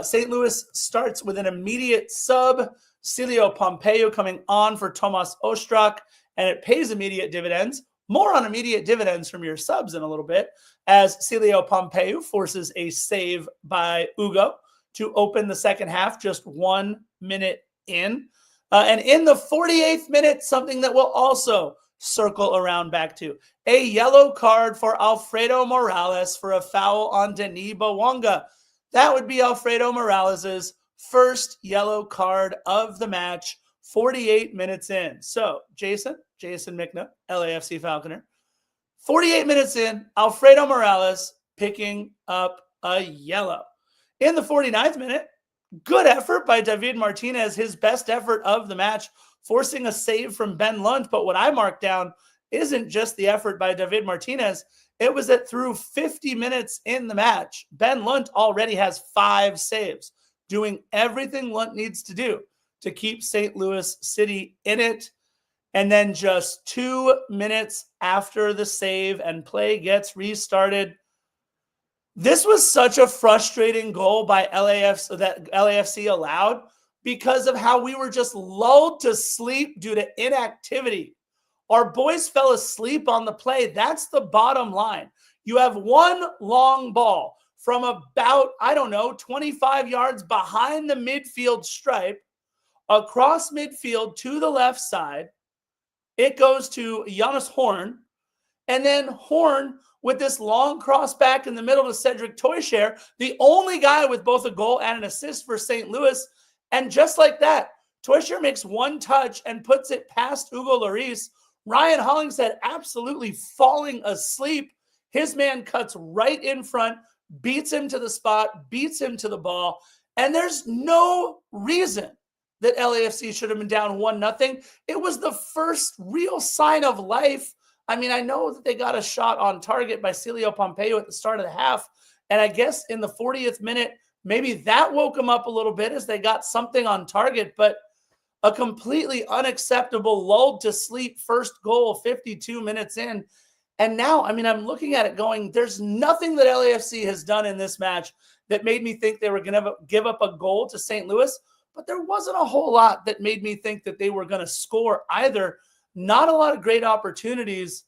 St. Louis starts with an immediate sub. Celio Pompeu coming on for Tomas Ostrak, and it pays immediate dividends. More on immediate dividends from your subs in a little bit, as Celio Pompeu forces a save by Hugo to open the second half just 1 minute in. And in the 48th minute, something that will also circle around back to, a yellow card for Alfredo Morales for a foul on Denis Bouanga. That would be Alfredo Morales's first yellow card of the match, 48 minutes in. So, Jason Michna, LAFC Falconer, 48 minutes in, Alfredo Morales picking up a yellow. In the 49th minute, good effort by David Martinez, his best effort of the match, forcing a save from Ben Lunt. But what I marked down isn't just the effort by David Martinez. It was that through 50 minutes in the match, Ben Lunt already has 5 saves, doing everything Lunt needs to do to keep St. Louis City in it. And then just 2 minutes after the save and play gets restarted, this was such a frustrating goal by LAFC that LAFC allowed because of how we were just lulled to sleep due to inactivity. Our boys fell asleep on the play. That's the bottom line. You have one long ball from about, 25 yards behind the midfield stripe, across midfield to the left side. It goes to Jonas Horn, and then Horn with this long cross back in the middle to Cedric Toysher, the only guy with both a goal and an assist for St. Louis. And just like that, Toysher makes one touch and puts it past Hugo Lloris. Ryan Hollingshead absolutely falling asleep. His man cuts right in front, beats him to the spot, beats him to the ball. And there's no reason that LAFC should have been down 1-0. It was the first real sign of life. I mean, I know that they got a shot on target by Celio Pompeu at the start of the half. And I guess in the 40th minute, maybe that woke them up a little bit as they got something on target. But A completely unacceptable lulled to sleep first goal 52 minutes in. And now, I mean, I'm looking at it going, there's nothing that LAFC has done in this match that made me think they were going to give up a goal to St. Louis, but there wasn't a whole lot that made me think that they were going to score either. Not a lot of great opportunities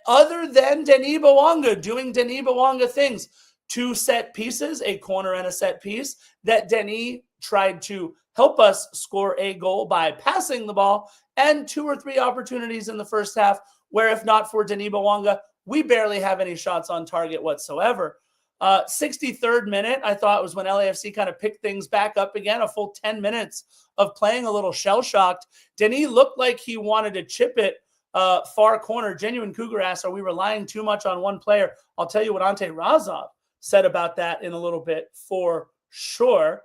other than Denis Bouanga doing Denis Bouanga things. 2 set pieces, a corner and a set piece, that Denis tried to help us score a goal by passing the ball, and 2 or 3 opportunities in the first half where, if not for Denis Bouanga, we barely have any shots on target whatsoever. 63rd minute, I thought, was when LAFC kind of picked things back up again. A full 10 minutes of playing a little shell-shocked. Denis looked like he wanted to chip it far corner. Genuine Cougar asked, are we relying too much on one player? I'll tell you what Ante Razov said about that in a little bit for sure.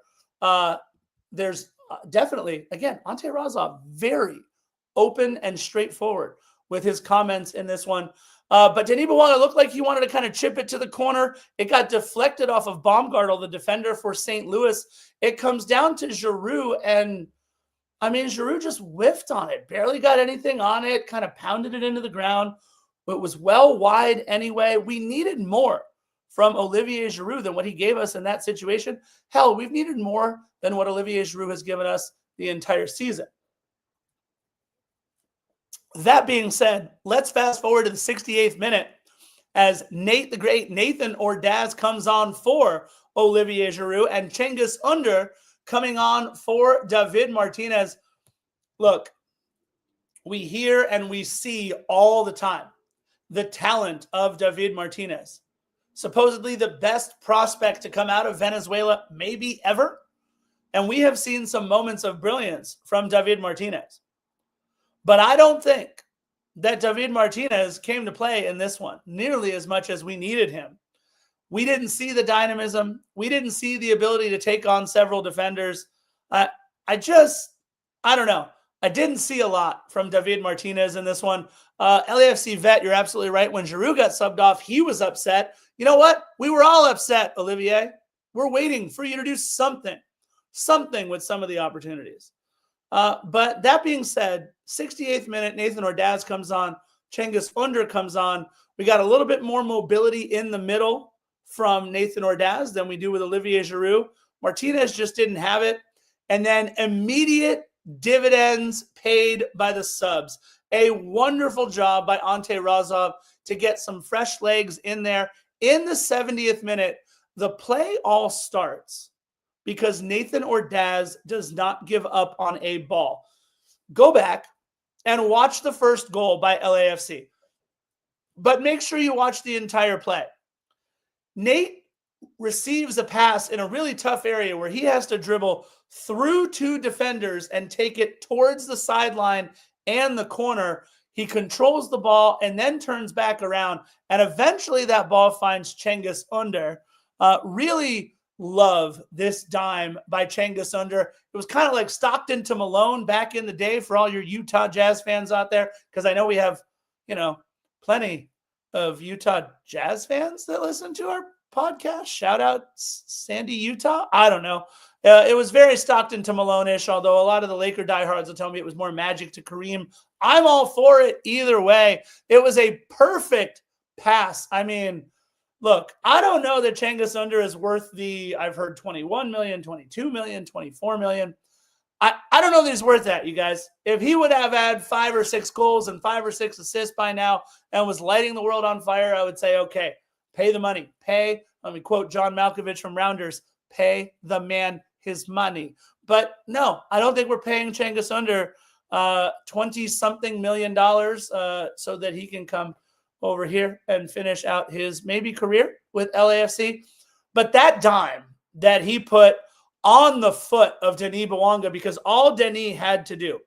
There's definitely, again, Ante Razov, very open and straightforward with his comments in this one. But Denis Bouanga looked like he wanted to kind of chip it to the corner. It got deflected off of Baumgartel, the defender for St. Louis. It comes down to Giroud, and I mean, Giroud just whiffed on it. Barely got anything on it, kind of pounded it into the ground. It was well wide anyway. We needed more from Olivier Giroud than what he gave us in that situation. Hell, we've needed more than what Olivier Giroud has given us the entire season. That being said, let's fast forward to the 68th minute as Nate the Great, Nathan Ordaz, comes on for Olivier Giroud, and Cengiz Under coming on for David Martinez. Look, we hear and we see all the time the talent of David Martinez. Supposedly the best prospect to come out of Venezuela maybe ever. And we have seen some moments of brilliance from David Martinez. But I don't think that David Martinez came to play in this one nearly as much as we needed him. We didn't see the dynamism. We didn't see the ability to take on several defenders. I don't know. I didn't see a lot from David Martinez in this one. LAFC vet, you're absolutely right. When Giroud got subbed off, he was upset. You know what? We were all upset, Olivier. We're waiting for you to do something with some of the opportunities. But that being said, 68th minute, Nathan Ordaz comes on. Cengiz Under comes on. We got a little bit more mobility in the middle from Nathan Ordaz than we do with Olivier Giroud. Martinez just didn't have it. And then immediate dividends paid by the subs. A wonderful job by Ante Razov to get some fresh legs in there. In the 70th minute, the play all starts because Nathan Ordaz does not give up on a ball. Go back and watch the first goal by LAFC. But make sure you watch the entire play. Nate receives a pass in a really tough area where he has to dribble through 2 defenders and take it towards the sideline and the corner. He controls the ball and then turns back around, and eventually that ball finds Cengiz Under. Really love this dime by Cengiz Under. It was kind of like Stockton to Malone back in the day for all your Utah Jazz fans out there, because I know we have, plenty of Utah Jazz fans that listen to our podcast. Shout out Sandy, Utah. I don't know. It was very Stockton to Malone-ish, although a lot of the Laker diehards will tell me it was more Magic to Kareem. I'm all for it either way. It was a perfect pass. I mean, look, I don't know that Cengiz Under is worth I've heard 21 million, 22 million, 24 million. I don't know that he's worth that, you guys. If he would have had 5 or 6 goals and 5 or 6 assists by now and was lighting the world on fire, I would say, okay, pay the money. Let me quote John Malkovich from Rounders, pay the man his money. But no, I don't think we're paying Cengiz Under $20-something million so that he can come over here and finish out his maybe career with LAFC. But that dime that he put on the foot of Denis Bouanga, because all Denis had to do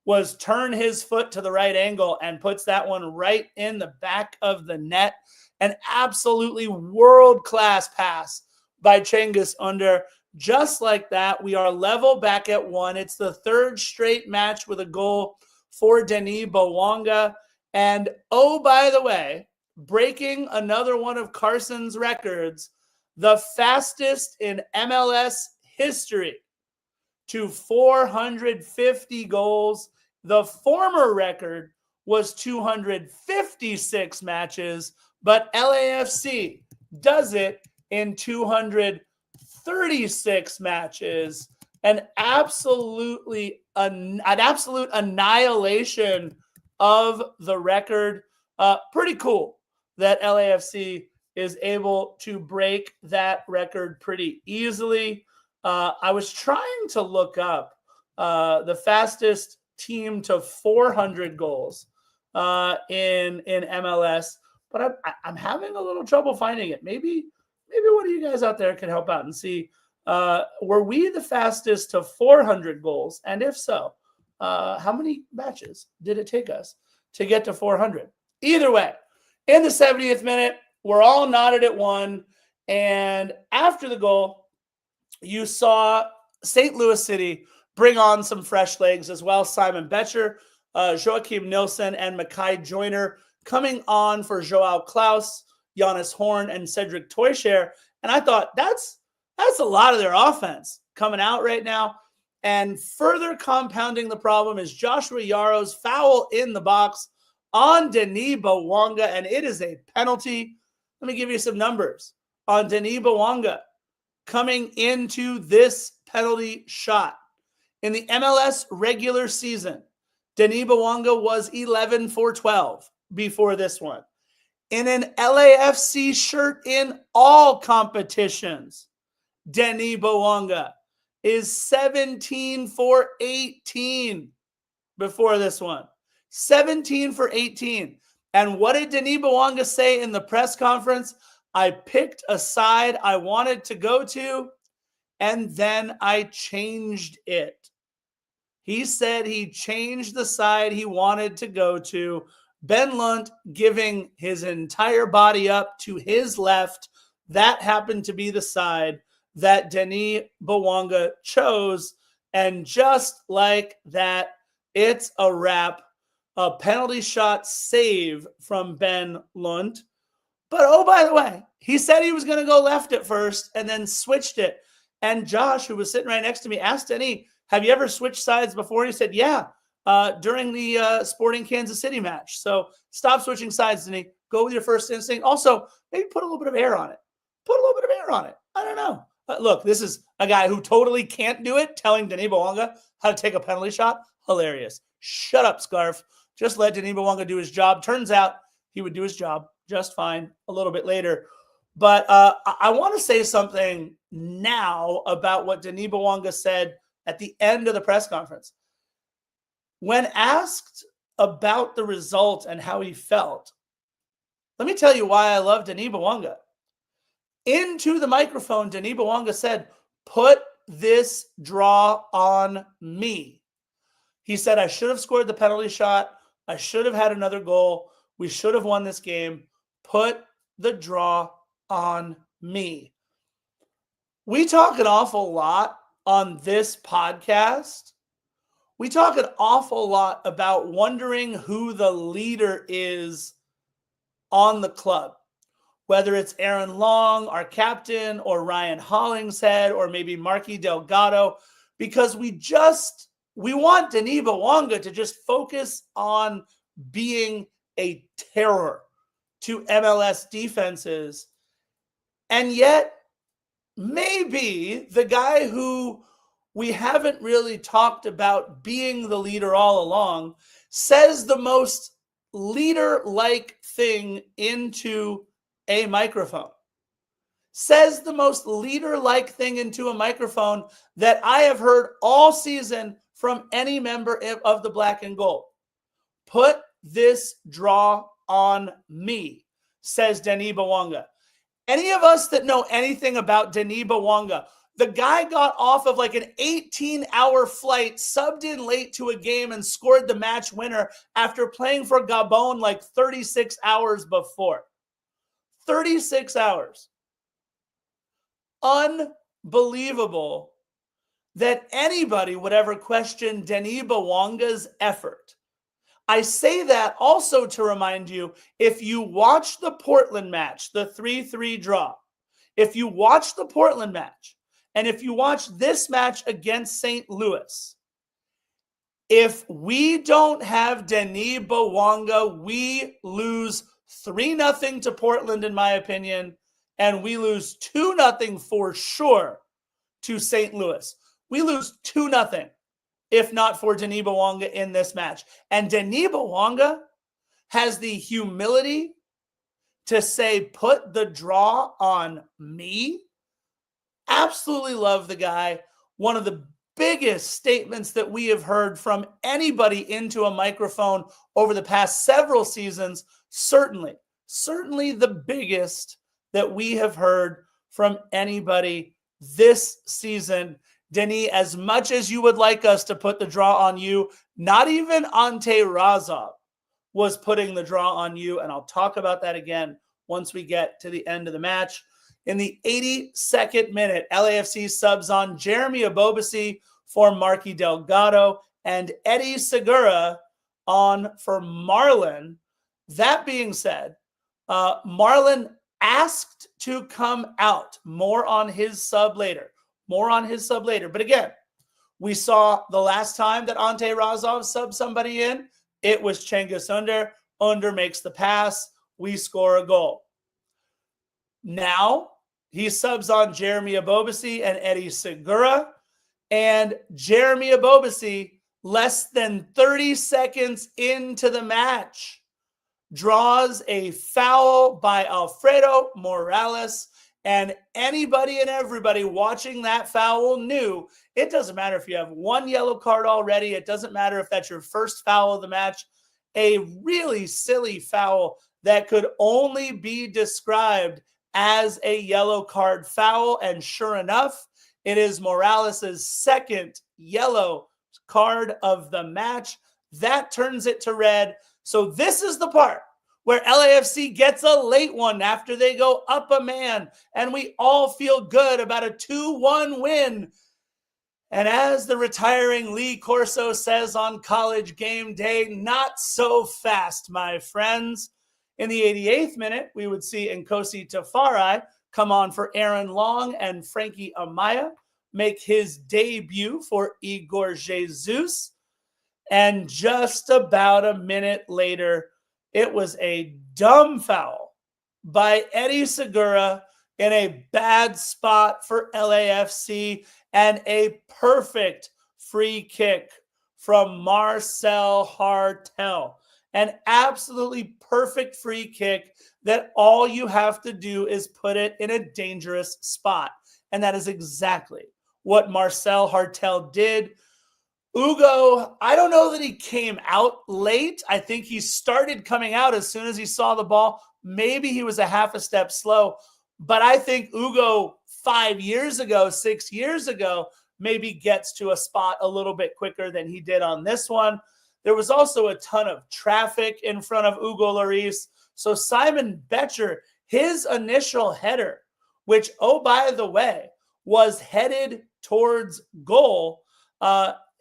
was turn his foot to the right angle and puts that one right in the back of the net. An absolutely world-class pass by Cengiz Under. Just like that, we are level back at 1. It's the 3rd straight match with a goal for Denis Bouanga. And oh, by the way, breaking another one of Carson's records, the fastest in MLS history to 450 goals. The former record was 256 matches, but LAFC does it in 236 matches. An absolute annihilation of the record. Pretty cool that LAFC is able to break that record pretty easily. I was trying to look up the fastest team to 400 goals in MLS, but I'm having a little trouble finding it. Maybe one of you guys out there can help out and see, were we the fastest to 400 goals? And if so, how many matches did it take us to get to 400? Either way, in the 70th minute, we're all nodded at one. And after the goal, you saw St. Louis City bring on some fresh legs as well. Simon Betcher, Joachim Nilsson, and Mackay Joyner coming on for Joao Klaus, Jonas Horn, and Cedric Toysher. And I thought that's a lot of their offense coming out right now. And further compounding the problem is Joshua Yaro's foul in the box on Denis Bouanga, and it is a penalty. Let me give you some numbers on Denis Bouanga coming into this penalty shot. In the MLS regular season, Denis Bouanga was 11 for 12 before this one. In an LAFC shirt in all competitions, Denis Bouanga is 17 for 18 before this one. 17 for 18. And what did Denis Bouanga say in the press conference? I picked a side I wanted to go to, and then I changed it. He said he changed the side he wanted to go to. Ben Lunt giving his entire body up to his left. That happened to be the side that Denis Bouanga chose. And just like that, it's a wrap. A penalty shot save from Ben Lunt. But oh, by the way, he said he was going to go left at first and then switched it. And Josh, who was sitting right next to me, asked Denis, have you ever switched sides before? He said, yeah, during the Sporting Kansas City match. So stop switching sides, Denis. Go with your first instinct. Also, maybe put a little bit of air on it. I don't know. Look, this is a guy who totally can't do it, telling Denis Bouanga how to take a penalty shot. Hilarious. Shut up, Scarf. Just let Denis Bouanga do his job. Turns out he would do his job just fine a little bit later. But I want to say something now about what Denis Bouanga said at the end of the press conference. When asked about the result and how he felt, let me tell you why I love Denis Bouanga. Into the microphone, Denis Bouanga said, put this draw on me. He said, I should have scored the penalty shot. I should have had another goal. We should have won this game. Put the draw on me. We talk an awful lot on this podcast. We talk an awful lot about wondering who the leader is on the club, whether it's Aaron Long, our captain, or Ryan Hollingshead, or maybe Marky Delgado, because we want Denis Bouanga to just focus on being a terror to MLS defenses. And yet, maybe the guy who we haven't really talked about being the leader all along says the most leader-like thing into a microphone. Says the most leader-like thing into a microphone that I have heard all season from any member of the Black and Gold. Put this draw on me, says Denis Bouanga. Any of us that know anything about Denis Bouanga, the guy got off of like an 18-hour flight, subbed in late to a game, and scored the match winner after playing for Gabon like 36 hours before. 36 hours. Unbelievable that anybody would ever question Denis Bouanga's effort. I say that also to remind you, if you watch the Portland match, the 3-3 draw, if you watch the Portland match And if you watch this match against St. Louis, if we don't have Denis Bouanga, we lose 3-0 to Portland, in my opinion, and we lose 2-0 for sure to St. Louis. We lose 2-0 if not for Denis Bouanga in this match. And Denis Bouanga has the humility to say, put the draw on me. Absolutely love the guy. One of the biggest statements that we have heard from anybody into a microphone over the past several seasons. Certainly the biggest that we have heard from anybody this season. Denis, as much as you would like us to put the draw on you, not even Ante Razov was putting the draw on you. And I'll talk about that again once we get to the end of the match. In the 82nd minute, LAFC subs on Jeremy Abobasi for Marky Delgado and Eddie Segura on for Marlon. That being said, Marlon asked to come out. More on his sub later. But again, we saw the last time that Ante Razov subbed somebody in, it was Cengiz Under. Under makes the pass. We score a goal. Now he subs on Jeremy Abobasi and Eddie Segura. And Jeremy Abobasi, less than 30 seconds into the match, draws a foul by Alfredo Morales. And anybody and everybody watching that foul knew it doesn't matter if you have one yellow card already. It doesn't matter if that's your first foul of the match. A really silly foul that could only be described as a yellow card foul. And sure enough, it is Morales' second yellow card of the match. That turns it to red. So this is the part where LAFC gets a late one after they go up a man, and we all feel good about a 2-1 win. And as the retiring Lee Corso says on College Game Day, not so fast, my friends. In the 88th minute, we would see Nkosi Tafari come on for Aaron Long, and Frankie Amaya make his debut for Igor Jesus. And just about a minute later, it was a dumb foul by Eddie Segura in a bad spot for LAFC, and a perfect free kick from Marcel Hartel. An absolutely perfect free kick that all you have to do is put it in a dangerous spot. And that is exactly what Marcel Hartel did. Ugo, I don't know that he came out late. I think he started coming out as soon as he saw the ball. Maybe he was a half a step slow. But I think Ugo 5 years ago, 6 years ago, maybe gets to a spot a little bit quicker than he did on this one. There was also a ton of traffic in front of Ugo Lloris. So Simon Betcher, his initial header, which, oh, by the way, was headed towards goal,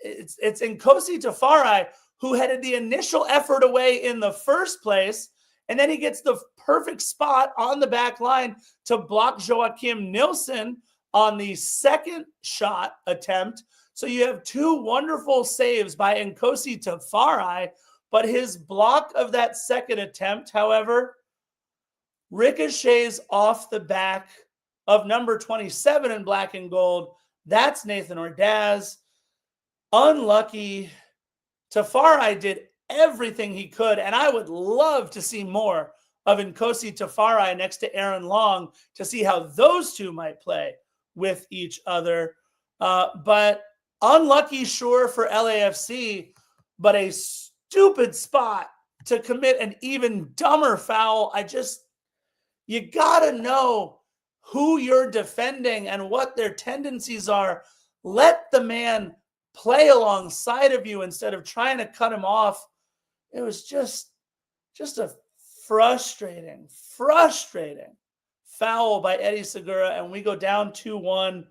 it's Nkosi Tafari who headed the initial effort away in the first place. And then he gets the perfect spot on the back line to block Joachim Nilsson on the second shot attempt. So you have two wonderful saves by Nkosi Tafari, but his block of that second attempt, however, ricochets off the back of number 27 in black and gold. That's Nathan Ordaz. Unlucky. Tafari did everything he could, and I would love to see more of Nkosi Tafari next to Aaron Long to see how those two might play with each other. But unlucky, sure, for LAFC, but a stupid spot to commit an even dumber foul. You got to know who you're defending and what their tendencies are. Let the man play alongside of you instead of trying to cut him off. It was just a frustrating foul by Eddie Segura, and we go down 2-1.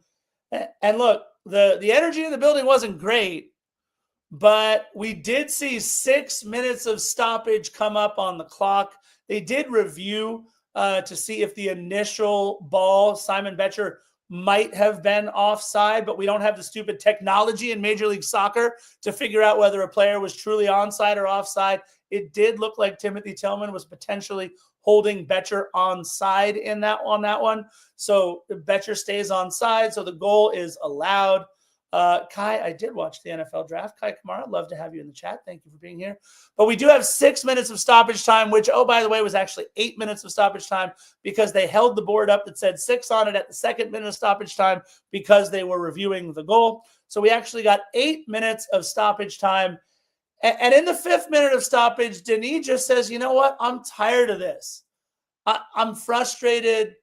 And look, the energy in the building wasn't great, but we did see 6 minutes of stoppage come up on the clock. They did review to see if the initial ball, Simon Betcher, might have been offside, but we don't have the stupid technology in Major League Soccer to figure out whether a player was truly onside or offside. It did look like Timothy Tillman was potentially holding Betcher onside on that one. So Betcher stays onside, so the goal is allowed. Kai, I did watch the NFL draft. Kai Kamara, love to have you in the chat. Thank you for being here. But we do have 6 minutes of stoppage time, which, oh, by the way, was actually 8 minutes of stoppage time because they held the board up that said 6 on it at the second minute of stoppage time because they were reviewing the goal. So we actually got 8 minutes of stoppage time. And in the 5th minute of stoppage, Denis just says, you know what? I'm tired of this. I'm frustrated.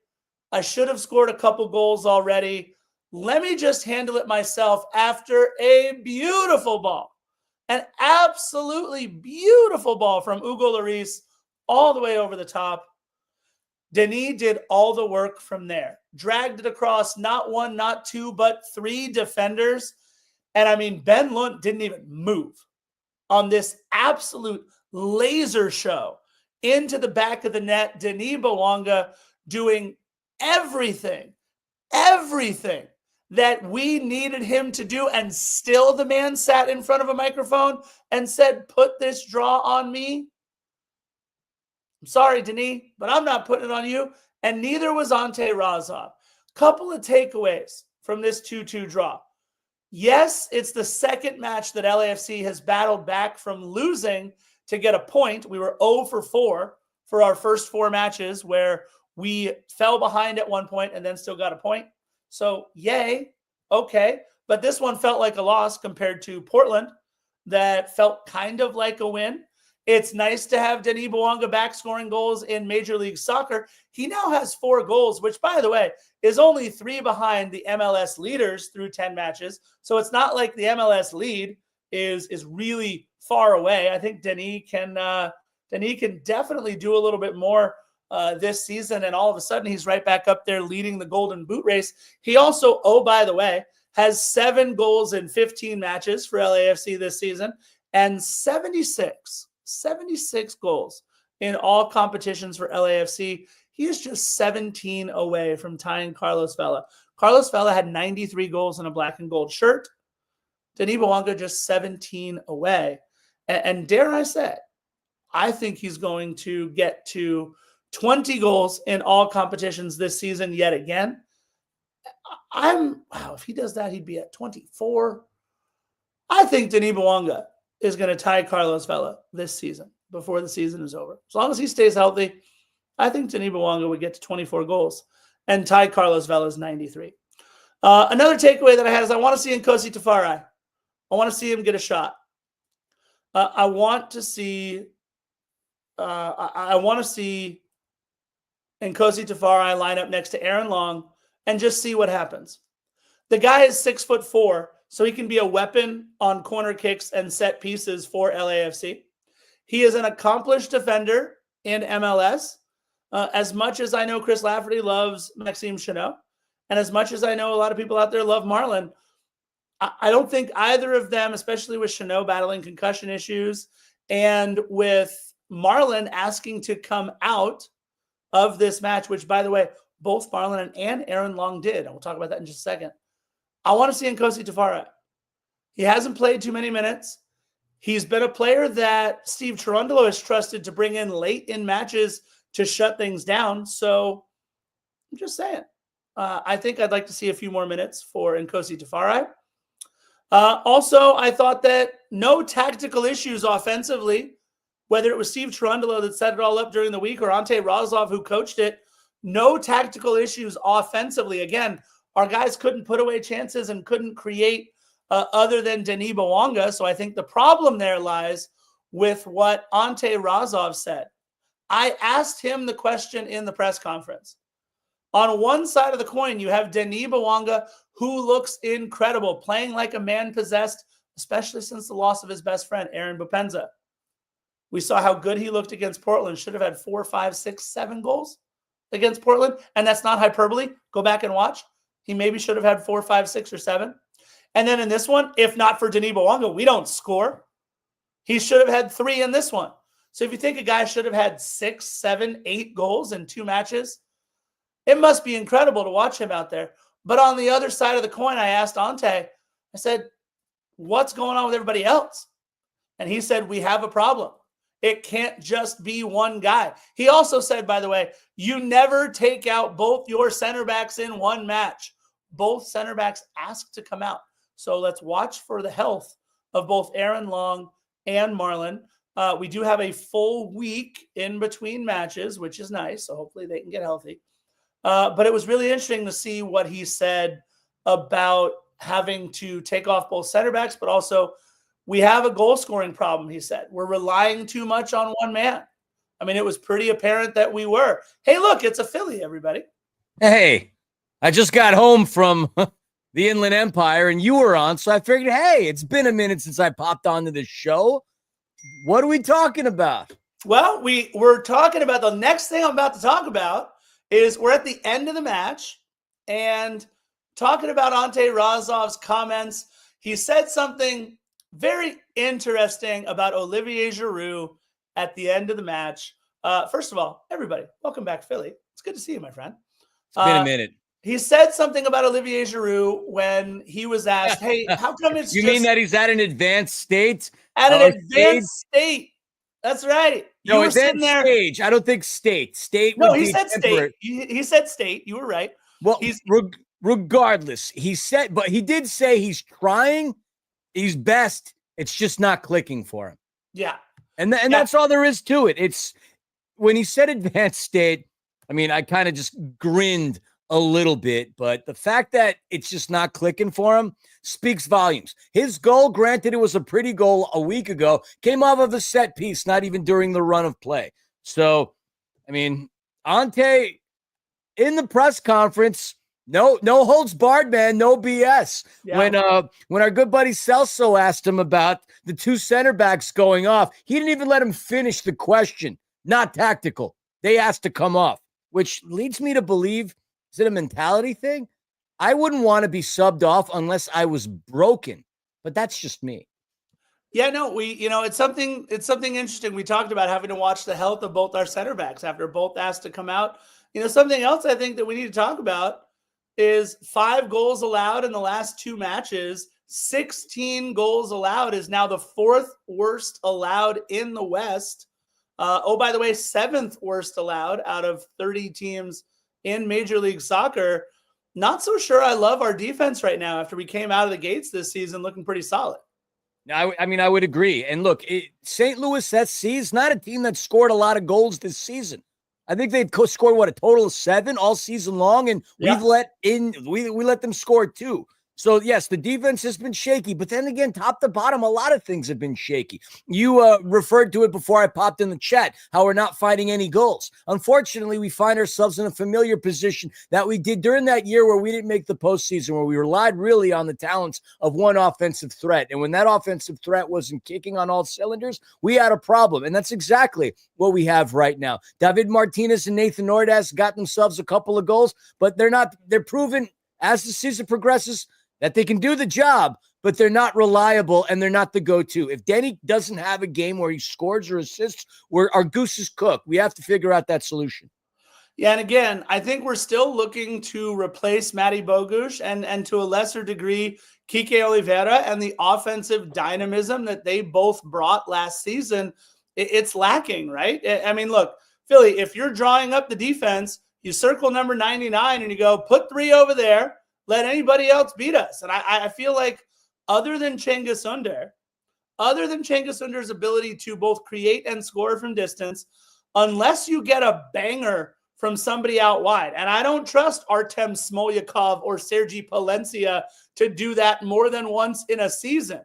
I should have scored a couple goals already. Let me just handle it myself after a beautiful ball. An absolutely beautiful ball from Hugo Lloris all the way over the top. Denis did all the work from there. Dragged it across not 1, not 2, but 3 defenders. And I mean, Ben Lund didn't even move on this absolute laser show into the back of the net. Denis Bouanga doing everything that we needed him to do, and still the man sat in front of a microphone and said, put this draw on me. I'm sorry, Denis, but I'm not putting it on you. And neither was Ante Razov. Couple of takeaways from this 2-2 draw. Yes, it's the second match that LAFC has battled back from losing to get a point. We were 0 for 4 for our first 4 matches where we fell behind at one point and then still got a point. So, yay, okay. But this one felt like a loss compared to Portland that felt kind of like a win. It's nice to have Denis Bouanga back scoring goals in Major League Soccer. He now has 4 goals, which, by the way, is only 3 behind the MLS leaders through 10 matches. So it's not like the MLS lead is really far away. I think Denis can definitely do a little bit more this season, and all of a sudden he's right back up there leading the Golden Boot race. He also, oh, by the way, has 7 goals in 15 matches for LAFC this season and 76 goals in all competitions for LAFC. He is just 17 away from tying Carlos Vela. Carlos Vela had 93 goals in a black and gold shirt. Denis Bouanga just 17 away. And dare I say, I think he's going to get to 20 goals in all competitions this season yet again. Wow, if he does that, he'd be at 24. I think Denis Bouanga is going to tie Carlos Vela this season before the season is over. As long as he stays healthy, I think Denis Bouanga would get to 24 goals and tie Carlos Vela's 93. Another takeaway that I had is I want to see Nkosi Tafari. I want to see him get a shot. I want to see Nkosi Tafari line up next to Aaron Long and just see what happens. The guy is 6'4", so he can be a weapon on corner kicks and set pieces for LAFC. He is an accomplished defender in MLS. As much as I know Chris Lafferty loves Maxime Chanot, and as much as I know a lot of people out there love Marlon, I don't think either of them, especially with Chanot battling concussion issues and with Marlon asking to come out of this match, which, by the way, both Marlon and Aaron Long did. And we'll talk about that in just a second. I want to see Nkosi Tafari. He hasn't played too many minutes. He's been a player that Steve Cherundolo has trusted to bring in late in matches to shut things down. So I'm just saying. I think I'd like to see a few more minutes for Nkosi Tafari. Also, I thought that no tactical issues offensively, whether it was Steve Cherundolo that set it all up during the week or Ante Razov who coached it, no tactical issues offensively. Again, our guys couldn't put away chances and couldn't create other than Denis Bouanga. So I think the problem there lies with what Ante Razov said. I asked him the question in the press conference. On one side of the coin, you have Denis Bouanga, who looks incredible, playing like a man possessed, especially since the loss of his best friend, Aaron Bupenza. We saw how good he looked against Portland. Should have had 4, 5, 6, 7 goals against Portland. And that's not hyperbole. Go back and watch. He maybe should have had 4, 5, 6, or 7. And then in this one, if not for Denis Bouanga, we don't score. He should have had 3 in this one. So if you think a guy should have had 6, 7, 8 goals in 2 matches, it must be incredible to watch him out there. But on the other side of the coin, I asked Ante, I said, what's going on with everybody else? And he said, we have a problem. It can't just be one guy. He also said, by the way, you never take out both your center backs in one match. Both center backs asked to come out. So let's watch for the health of both Aaron Long and Marlon. We do have a full week in between matches, which is nice. So hopefully they can get healthy. But it was really interesting to see what he said about having to take off both center backs, but also we have a goal scoring problem, he said. We're relying too much on one man. I mean, it was pretty apparent that we were. Hey, look, it's a Philly, everybody. Hey, I just got home from the Inland Empire and you were on, so I figured, hey, it's been a minute since I popped onto the show. What are we talking about? Well, we're talking about the next thing I'm about to talk about is we're at the end of the match and talking about Ante Razov's comments. He said something very interesting about Olivier Giroud at the end of the match. First of all, everybody, welcome back, Philly. It's good to see you, my friend. It's been a minute. He said something about Olivier Giroud when he was asked, hey, how come it's You mean that he's at an advanced state? At an advanced state. That's right. No, advanced stage. I don't think state. State would be he said state. He said state. You were right. Well, regardless, he said, but he did say he's trying. He's best. It's just not clicking for him. Yeah. And that's all there is to it. It's when he said advanced state, I mean, I kind of just grinned a little bit, but the fact that it's just not clicking for him speaks volumes. His goal, granted, it was a pretty goal a week ago, came off of a set piece, not even during the run of play. So, I mean, Ante in the press conference, no holds barred, man. No BS. Yeah. When our good buddy Celso asked him about the two center backs going off, he didn't even let him finish the question. Not tactical. They asked to come off, which leads me to believe, is it a mentality thing? I wouldn't want to be subbed off unless I was broken, but that's just me. Yeah, no, it's something interesting. We talked about having to watch the health of both our center backs after both asked to come out. Something else I think that we need to talk about is 5 goals allowed in the last 2 matches. 16 goals allowed is now the 4th worst allowed in the West. By the way, 7th worst allowed out of 30 teams in Major League Soccer. Not so sure I love our defense right now after we came out of the gates this season looking pretty solid. I mean, I would agree. And look, St. Louis SC is not a team that scored a lot of goals this season. I think they've scored, a total of 7 all season long, and we let them score 2. So, yes, the defense has been shaky, but then again, top to bottom, a lot of things have been shaky. You referred to it before I popped in the chat, how we're not finding any goals. Unfortunately, we find ourselves in a familiar position that we did during that year where we didn't make the postseason, where we relied really on the talents of one offensive threat. And when that offensive threat wasn't kicking on all cylinders, we had a problem. And that's exactly what we have right now. David Martinez and Nathan Ordaz got themselves a couple of goals, but they're proven as the season progresses that they can do the job, but they're not reliable and they're not the go-to. If Denis doesn't have a game where he scores or assists, our goose is cooked. We have to figure out that solution. Yeah, and again, I think we're still looking to replace Matty Bogusz and to a lesser degree, Kike Oliveira and the offensive dynamism that they both brought last season. It's lacking, right? I mean, look, Philly, if you're drawing up the defense, you circle number 99 and you go, put 3 over there, let anybody else beat us. And I feel like other than Cengiz Under's ability to both create and score from distance, unless you get a banger from somebody out wide, and I don't trust Artem Smolyakov or Sergei Palencia to do that more than once in a season.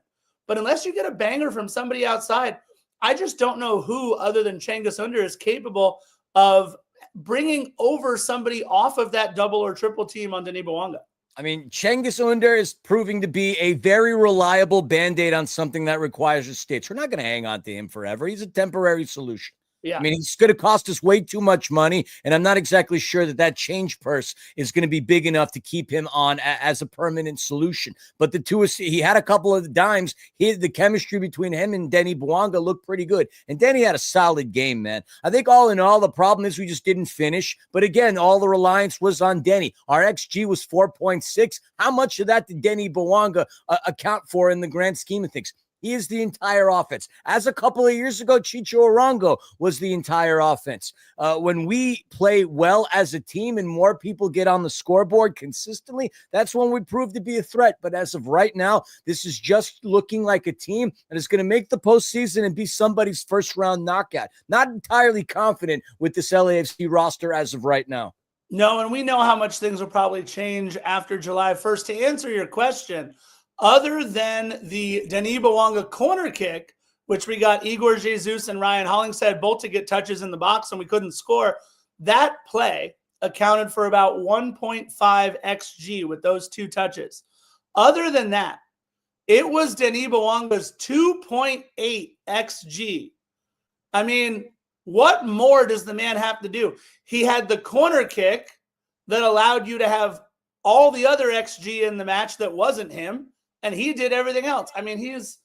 But unless you get a banger from somebody outside, I just don't know who other than Cengiz Under is capable of bringing over somebody off of that double or triple team on Denis Bouanga. I mean, Cengiz Under is proving to be a very reliable Band-Aid on something that requires a stitch. We're not going to hang on to him forever. He's a temporary solution. Yeah. I mean, he's going to cost us way too much money, and I'm not exactly sure that change purse is going to be big enough to keep him on as a permanent solution. But the two, he had a couple of dimes. The chemistry between him and Denis Bouanga looked pretty good. And Denis had a solid game, man. I think all in all, the problem is we just didn't finish. But again, all the reliance was on Denis. Our XG was 4.6. How much of that did Denis Bouanga account for in the grand scheme of things? He is the entire offense. As a couple of years ago, Chicho Arango was the entire offense. When we play well as a team and more people get on the scoreboard consistently, that's when we prove to be a threat. But as of right now, this is just looking like a team that is going to make the postseason and be somebody's first-round knockout. Not entirely confident with this LAFC roster as of right now. No, and we know how much things will probably change after July 1st. To answer your question, other than the Denis Bouanga corner kick, which we got Igor Jesus and Ryan Hollingshead both to get touches in the box and we couldn't score, that play accounted for about 1.5 XG with those two touches. Other than that, it was Denis Bouanga's 2.8 XG. I mean, what more does the man have to do? He had the corner kick that allowed you to have all the other XG in the match that wasn't him. And he did everything else. I mean, he's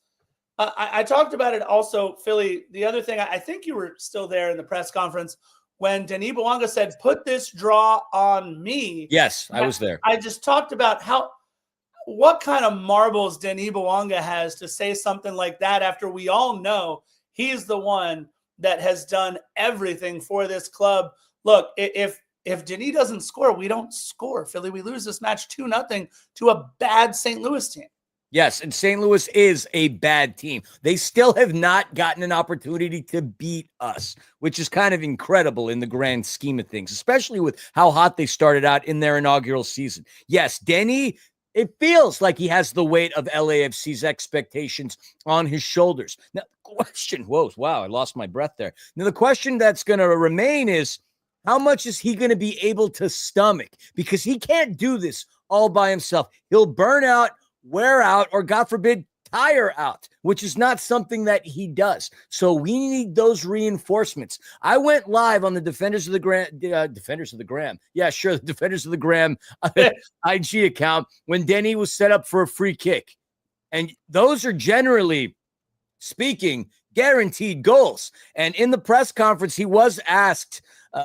I talked about it also, Philly. The other thing, I think you were still there in the press conference when Denis Bouanga said, put this draw on me. Yes, I was there. I just talked about what kind of marbles Denis Bouanga has to say something like that after we all know he's the one that has done everything for this club. Look, if Denis doesn't score, we don't score, Philly. We lose this match 2-0 to a bad St. Louis team. Yes, and St. Louis is a bad team. They still have not gotten an opportunity to beat us, which is kind of incredible in the grand scheme of things, especially with how hot they started out in their inaugural season. Yes, Denis, it feels like he has the weight of LAFC's expectations on his shoulders. Now, wow, I lost my breath there. Now, the question that's going to remain is, how much is he going to be able to stomach? Because he can't do this all by himself. He'll burn out, wear out, or God forbid, tire out, which is not something that he does. So we need those reinforcements. I went live on the Defenders of the Gram. Yeah, sure. The Defenders of the Gram IG account when Denis was set up for a free kick. And those are generally speaking guaranteed goals. And in the press conference, he was asked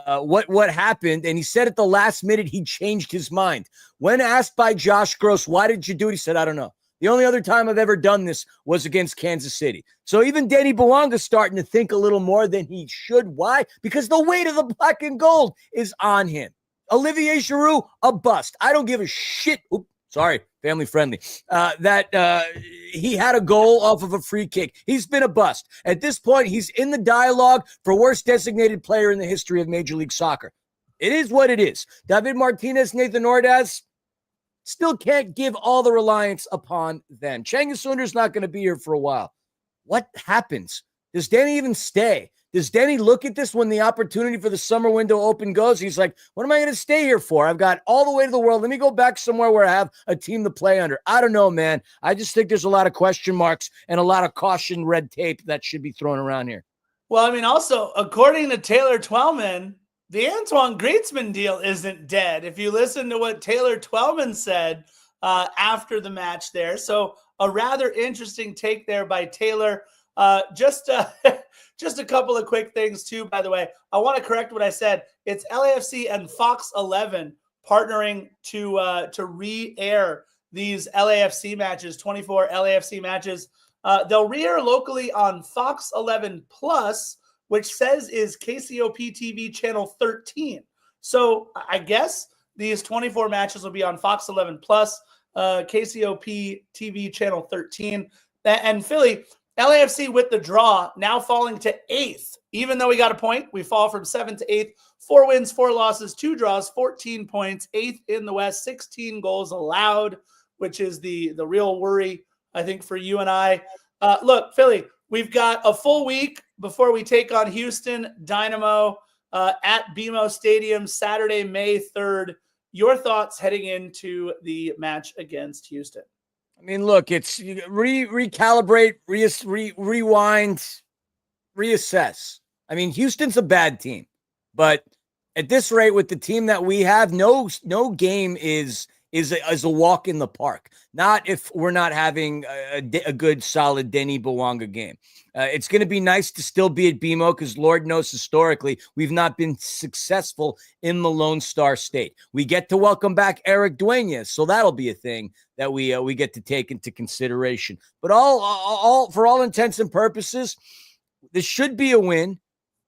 what happened, and he said at the last minute he changed his mind. When asked by Josh Gross, why did you do it? He said, I don't know. The only other time I've ever done this was against Kansas City. So even Denis Bouanga's starting to think a little more than he should. Why? Because the weight of the black and gold is on him. Olivier Giroud, a bust. I don't give a shit. Oops, sorry, family friendly. He had a goal off of a free kick. He's been a bust. At this point, he's in the dialogue for worst designated player in the history of Major League Soccer. It is what it is. David Martinez, Nathan Ordaz, still can't give all the reliance upon them. Cengiz Sunder's not going to be here for a while. What happens? Does Denis even stay? Does Denis look at this when the opportunity for the summer window open goes? He's like, what am I going to stay here for? I've got all the way to the world. Let me go back somewhere where I have a team to play under. I don't know, man. I just think there's a lot of question marks and a lot of caution red tape that should be thrown around here. Well, I mean, also, according to Taylor Twellman, the Antoine Griezmann deal isn't dead. If you listen to what Taylor Twellman said after the match there. So a rather interesting take there by Taylor. Just a couple of quick things too, by the way. I want to correct what I said. It's LAFC and Fox 11 partnering to re-air these LAFC matches, 24 LAFC matches. They'll re-air locally on Fox 11 Plus, which says is KCOP TV channel 13. So I guess these 24 matches will be on Fox 11 Plus, KCOP TV channel 13. And Philly, LAFC with the draw, now falling to 8th. Even though we got a point, we fall from 7th to 8th. 4 wins, 4 losses, 2 draws, 14 points, 8th in the West, 16 goals allowed, which is the real worry, I think, for you and I. Look, Philly, we've got a full week before we take on Houston Dynamo at BMO Stadium Saturday, May 3rd. Your thoughts heading into the match against Houston? I mean, look, it's recalibrate, rewind, reassess. I mean, Houston's a bad team, but at this rate, with the team that we have, no game is a walk in the park. Not if we're not having a good, solid Denis Bouanga game. It's going to be nice to still be at BMO because Lord knows historically we've not been successful in the Lone Star State. We get to welcome back Eric Duenas, so that'll be a thing that we get to take into consideration. But all for all intents and purposes, this should be a win.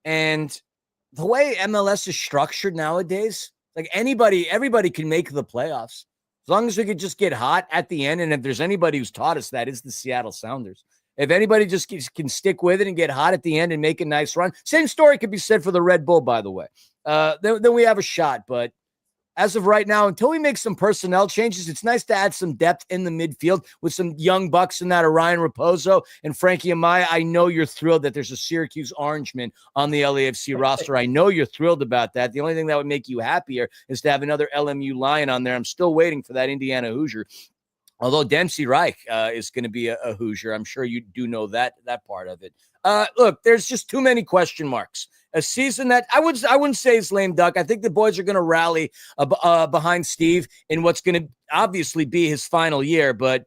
And the way MLS is structured nowadays, like everybody can make the playoffs. As long as we could just get hot at the end. And if there's anybody who's taught us that, it's the Seattle Sounders. If anybody just can stick with it and get hot at the end and make a nice run, same story could be said for the Red Bull, by the way. Then we have a shot. But as of right now, until we make some personnel changes, it's nice to add some depth in the midfield with some young bucks in that Orion Raposo and Frankie Amaya. I know you're thrilled that there's a Syracuse Orangeman on the LAFC roster. I know you're thrilled about that. The only thing that would make you happier is to have another LMU Lion on there. I'm still waiting for that Indiana Hoosier. Although Dempsey Reich is going to be a Hoosier. I'm sure you do know that part of it. Look, there's just too many question marks. A season that I wouldn't say is lame duck. I think the boys are going to rally behind Steve in what's going to obviously be his final year, but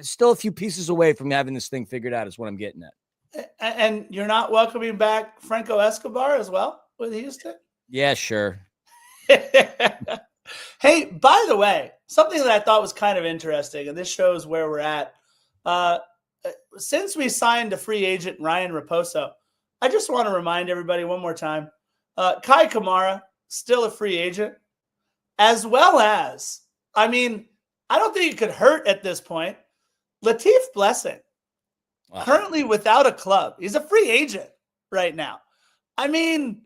still a few pieces away from having this thing figured out is what I'm getting at. And you're not welcoming back Franco Escobar as well with Houston? Yeah, sure. Hey, by the way, something that I thought was kind of interesting, and this shows where we're at. Since we signed a free agent, Ryan Raposo, I just want to remind everybody one more time, Kai Kamara, still a free agent, as well as, I mean, I don't think it could hurt at this point, Latif Blessing, currently without a club. He's a free agent right now. I mean,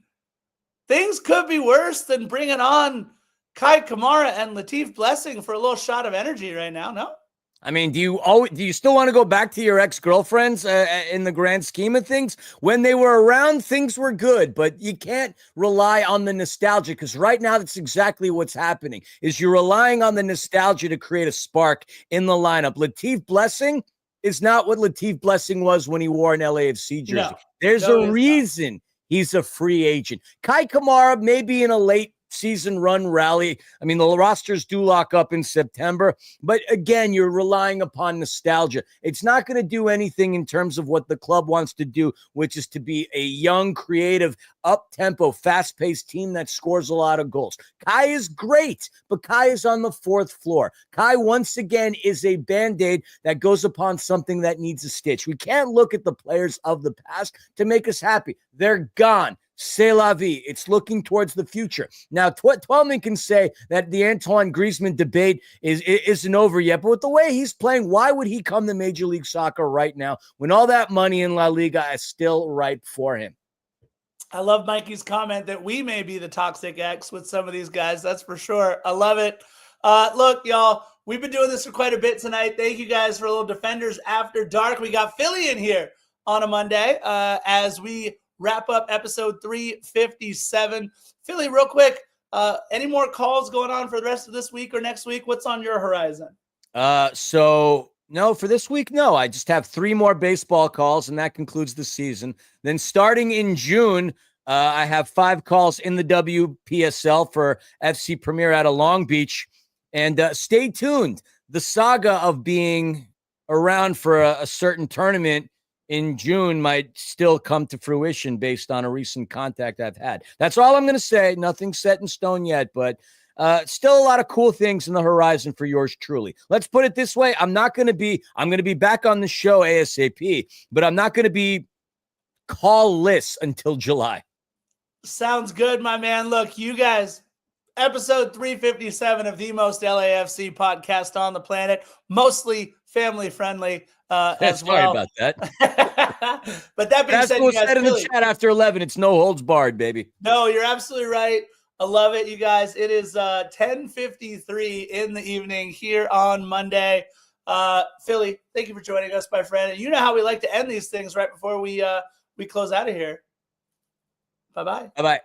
things could be worse than bringing on Kai Kamara and Latif Blessing for a little shot of energy right now, no? I mean, do you still want to go back to your ex-girlfriends in the grand scheme of things? When they were around, things were good, but you can't rely on the nostalgia because right now that's exactly what's happening, is you're relying on the nostalgia to create a spark in the lineup. Latif Blessing is not what Latif Blessing was when he wore an LAFC jersey. No, There's a reason he's a free agent. Kai Kamara may be in a late season run rally. I mean, the rosters do lock up in September, but again, you're relying upon nostalgia. It's not going to do anything in terms of what the club wants to do, which is to be a young, creative, up-tempo, fast-paced team that scores a lot of goals. Kai is great, but Kai is on the fourth floor. Kai, once again, is a Band-Aid that goes upon something that needs a stitch. We can't look at the players of the past to make us happy. They're gone. C'est la vie. It's looking towards the future. Now, Twelman can say that the Antoine Griezmann debate isn't over yet, but with the way he's playing, why would he come to Major League Soccer right now when all that money in La Liga is still ripe for him? I love Mikey's comment that we may be the toxic ex with some of these guys. That's for sure. I love it. Look, y'all, we've been doing this for quite a bit tonight. Thank you guys for a little Defenders After Dark. We got Philly in here on a Monday as we wrap up episode 357. Philly, real quick, any more calls going on for the rest of this week or next week? What's on your horizon? No, for this week, no. I just have 3 more baseball calls, and that concludes the season. Then starting in June, I have 5 calls in the WPSL for FC Premier out of Long Beach. And stay tuned. The saga of being around for a certain tournament in June might still come to fruition based on a recent contact I've had. That's all I'm going to say. Nothing set in stone yet, but still a lot of cool things in the horizon for yours truly. Let's put it this way. I'm going to be back on the show ASAP, but I'm not going to be call-less until July. Sounds good, my man. Look, you guys, episode 357 of the most LAFC podcast on the planet, mostly family-friendly. As well. Sorry about that. But that being said, you guys, said in the chat after 11, it's no holds barred, baby. No, you're absolutely right. I love it, you guys. It is 10:53 in the evening here on Monday. Philly, thank you for joining us, my friend. And you know how we like to end these things right before we close out of here. Bye-bye. Bye-bye.